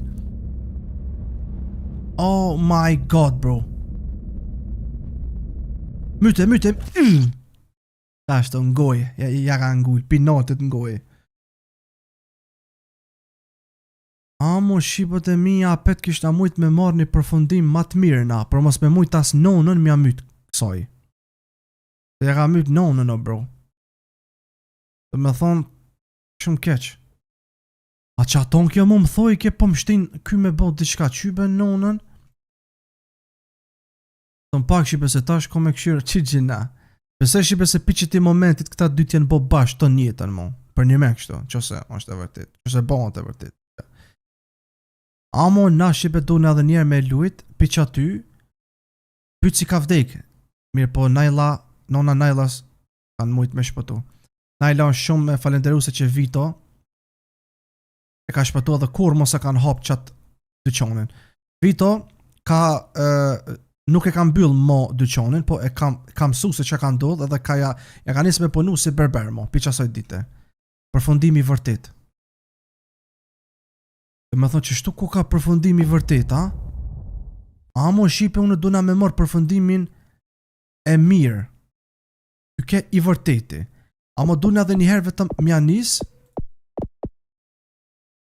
Oh my god, bro. Myte. Ta është të ngoje, ja ka ngull, pinotet ngoje. Mo shqipët e mija apet kishta mujt me marrë një përfundim ma të mirë na, për mos me mujt as nonën mja myt kësoj. Se ja ka myt nonën o bro. Dhe me thonë, shumë keq. A që aton kjo mu më thoi ke po më shtin ky me bot diçka qybe nonën? Të më pak shqipe se tash ko me këshirë që gjina. Pse shqipe se pi që ti momentit këta dy tjenë bo bashkë të njetën mo. Për një me kështu, qëse është e vërtit. Qëse bëhet e vërtit. Amo na shipe du në edhe njerë me lujt, piq aty, pyt si ka vdek. Mirë po nona Nailas kanë mujt me shpëtu. Naila është shumë e falenderuse që Vito e ka shpëtu edhe kur mos e kanë hap qatë dyqonin. Vito nuk e ka mbyll mo dyqonin, po e ka mësu se që ka ndodh edhe ja ka nisë me punu si berber mo, piq asaj dite. Përfundimi vërtet. Dhe me thonë që shtu ku ka përfundimi vërtet, a? Amo shipe unë duna me morë përfundimin e mirë. Ke i vërteti. Amo duna edhe njëherë vetëm mja nis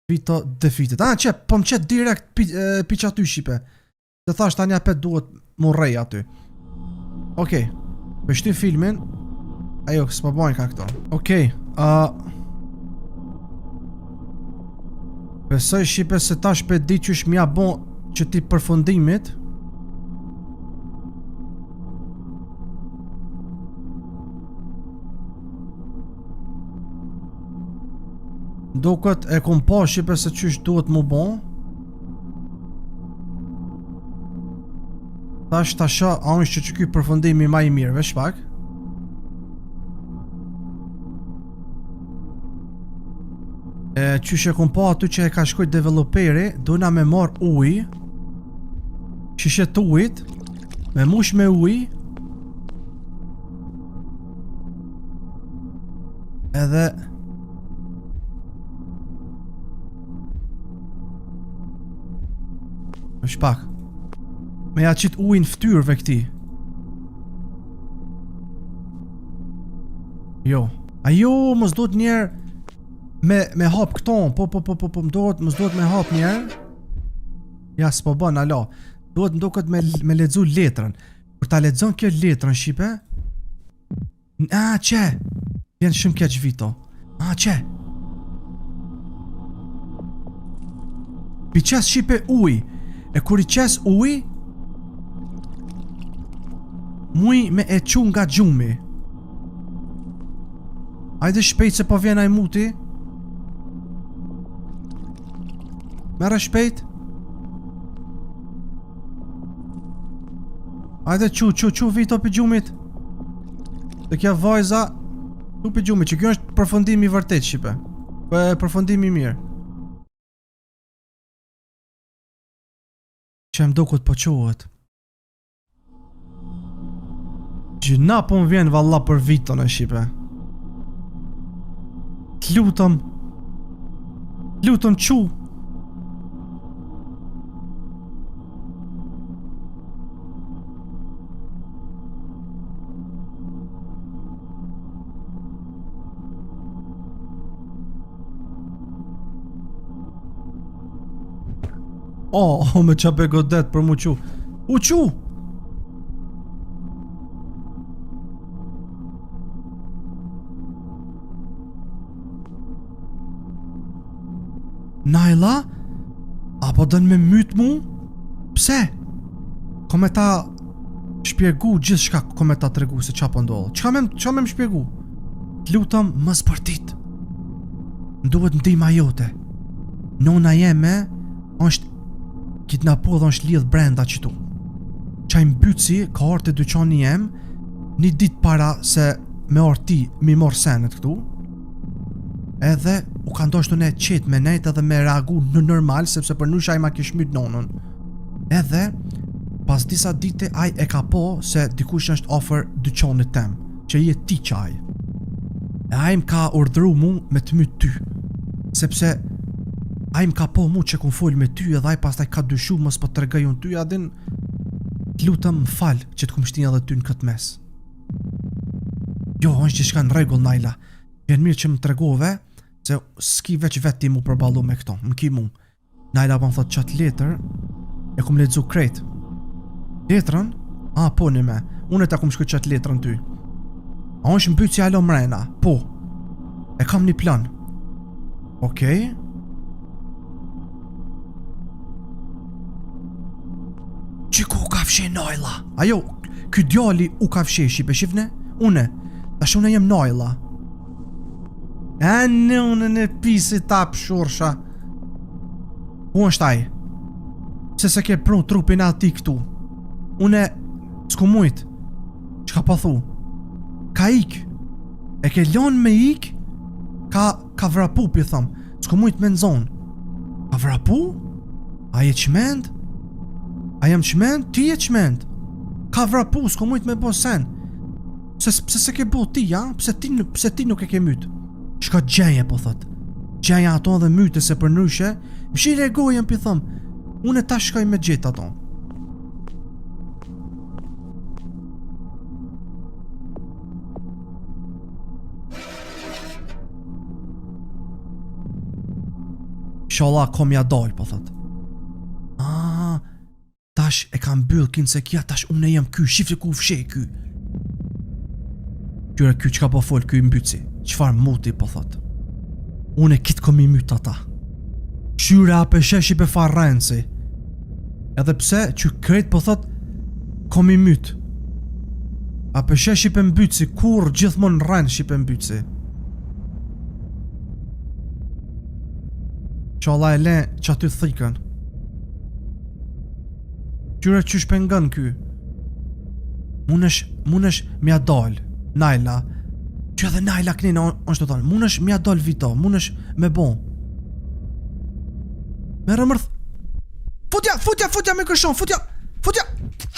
Vito defitit. Që, po më qëtë direkt piq aty shipe. Dhe thash tani apet duhet mu rej aty. Okej. Pështim filmin. Ajo, s'po bojnë ka këto. Okej. Besoj shipe se tash pe di qysh mja bon që ti përfundimit. Duket e kom pa shipe se qysh duhet mu bon. Tash tasha a unë që ky përfundimi ma i mirë, veç pak. Qysh e kom pa aty që e ka shkojt developeri, dojna me marr uj, shishet ujit, me mush me uj, edhe shpak me ja qit ujin ftyrve këti. Jo, ajo mos do të njerë me hap këton, po, mos do të me hap njerë. Ja, s'po bën, alo. Duhet mdokët me lexu letrën. Kur ta lexon kjo letrën, shipe. Që? Vjen shumë keq Vito. Që? Pi qes shipe uj. E kur i qes uj, muj me e qu nga gjumi. Ajde shpejt se po vjen ai muti. Merë shpejt. Ajde qu Vito për gjumit. Dhe kja vajza qu për gjumit, që kjo është përfundimi vërtet shipe. Përfundimi mirë. Që më dukut po qohet. Gjina po më vjen valla për Vito në shipe. Lutëm qu. Me qape godet për mu qu. U qu! Naila? Apo dën me myt mu? Pse? Kome ta shpjegu gjithë shka, kome ta tregu se qa po ndodhë. Qa me më shpjegu? Lutëm më spërtit. Nduhet ndihma jote. Nona jeme është kidnapu dhe është lidh brenda qëtu. Qaj mbytësi ka orë të dyqani jem një dit para se me orë ti mi morë senet këtu, edhe u ka ndoshtu ne qetë me nejt edhe me reagu në normal, sepse për nusha i ma kish myt nonën. Edhe pas disa dite aj e ka po se dikush është offer dyqanit tem, që je ti qaj. E aj më ka urdhru mu me të myt ty, sepse aj më ka po mu që kun fol me ty, edhe aj pas taj ka dyshu mos po të regaj unë ty, adin lutëm më falë që të kum shtin edhe ty në këtë mes. Jo, është që shka në regull, Naila. Vjen mirë që më tregove, se s'ki veç veti mu përballu me këto, më ki mu. Naila po më thot qatë letër, e kum ledzu krejt. Letrën? Po një me, unë e ta kum shku qatë letrën ty. A është mbyt si alo mrena? Po. E kam një plan. Okej. Qiku u ka fshe Naila? Ajo, ky djali u ka fshe, shipe, shifne? Une, tash une jem Naila. E nënën e pisit ta pshursha. Ku është ai? Pse se ke pru trupin ati këtu? Une s'ku mujt. Çka po thu? Ka ik. E ke lon me ik? Ka vrapu pi thom. S'ku mujt me nxon. Ka vrapu? A je qmend? A jam qmend? Ti je qmend. Ka vrapu, s'ku mujt me bo sen. Pse se ke bo ti, ja? Pse ti nuk e ke myt? Shka gjenje, po thot. Gjenja ato dhe myte se për nryshe. Mshire e gojen, pi thom. Unë ta shkoj me gjithë ato. Sholla kom ja dal, po thot. Tash e kam byll kin se kja, tash unë e jem ky, shifte ku fshe ky. Kyre ky qka po fol ky mbyci, qfar muti po thot. Unë e kit kom I myt ata. Shyra ape sheshi pe farrenci. Edhe pse që krejt po thot kom I myt. Ape sheshi pe mbyci, kur gjithmon rren shi pe mbyci. Qalla e le që aty thikën. Qyre qysh pengon ky. Munesh mja dal Naila. Që edhe Naila knina është të thonë. Munesh mja dal Vito. Munesh me bon. Me rëmërth. Futja me kërshon. Futja.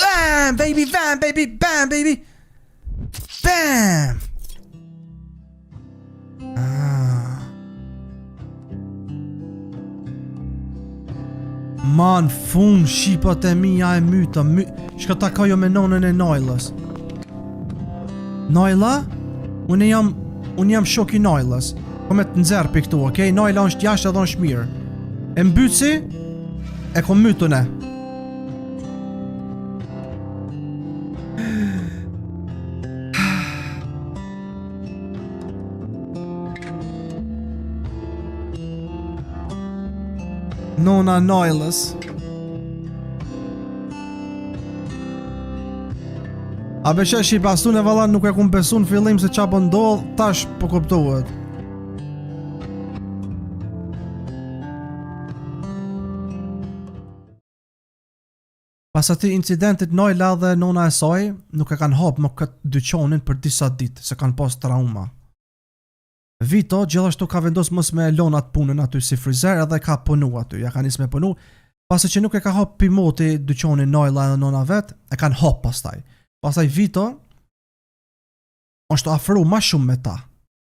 Bam baby. Bam baby. Bam. Man fun shqipat e mija e myta. Shka ta ka jo me nonën e Nailës. Naila? Unë jam shok I Nailës. Po me të nxerë për këtu, okej? Naila është jashtë edhe është mirë. E mbyci e kom mytën e. Nona Nailës. A beshesh I pasun e vallan nuk e kum besun fillim se qa po ndodh, tash po kuptohet. Pas ati incidentit Naila dhe nona e saj nuk e kanë hap më këtë dyqonin për disa ditë, se kanë pas trauma. Vito gjithashtu ka vendos mos me lonat punën aty si frizer edhe ka punu aty, ja ka nis me punu, pasi që nuk e ka hap pimoti dyqonin Naila dhe nona vet, e kanë hap pastaj. Pastaj Vito është afru ma shumë me ta.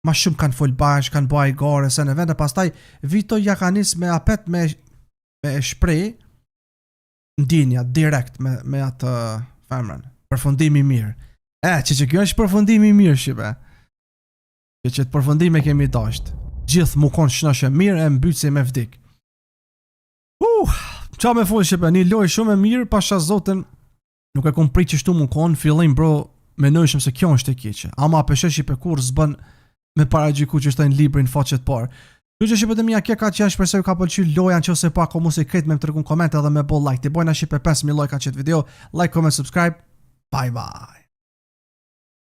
Ma shumë kanë fol bash, kanë baj gare, se në vende, pastaj Vito ja ka nis me apet me shprej ndinja, direkt me atë femrën. Përfundimi mirë. Që kjo është përfundimi mirë, shibe. Që të përfundime kemi dasht. Gjithë mu konë shnashe mirë e mbyci me vdik. Qa me fol, shibe, një loj shumë e mirë, pasha zotin, nuk e kom prit që shtu mu konë, fillim bro, menojshëm se kjo është e keqe. Ama pesheshi pe kur zbën me para gjiku që shtojnë librin faqet par. Ju që shqipët e mija kje ka që janë shpresoj ka pëlqy loja në që ose pa ko mu se kretë me më tërkun komente edhe me bo like. Ti bojna shqipe 5.000 like ka qëtë video. Like, comment, subscribe. Bye bye.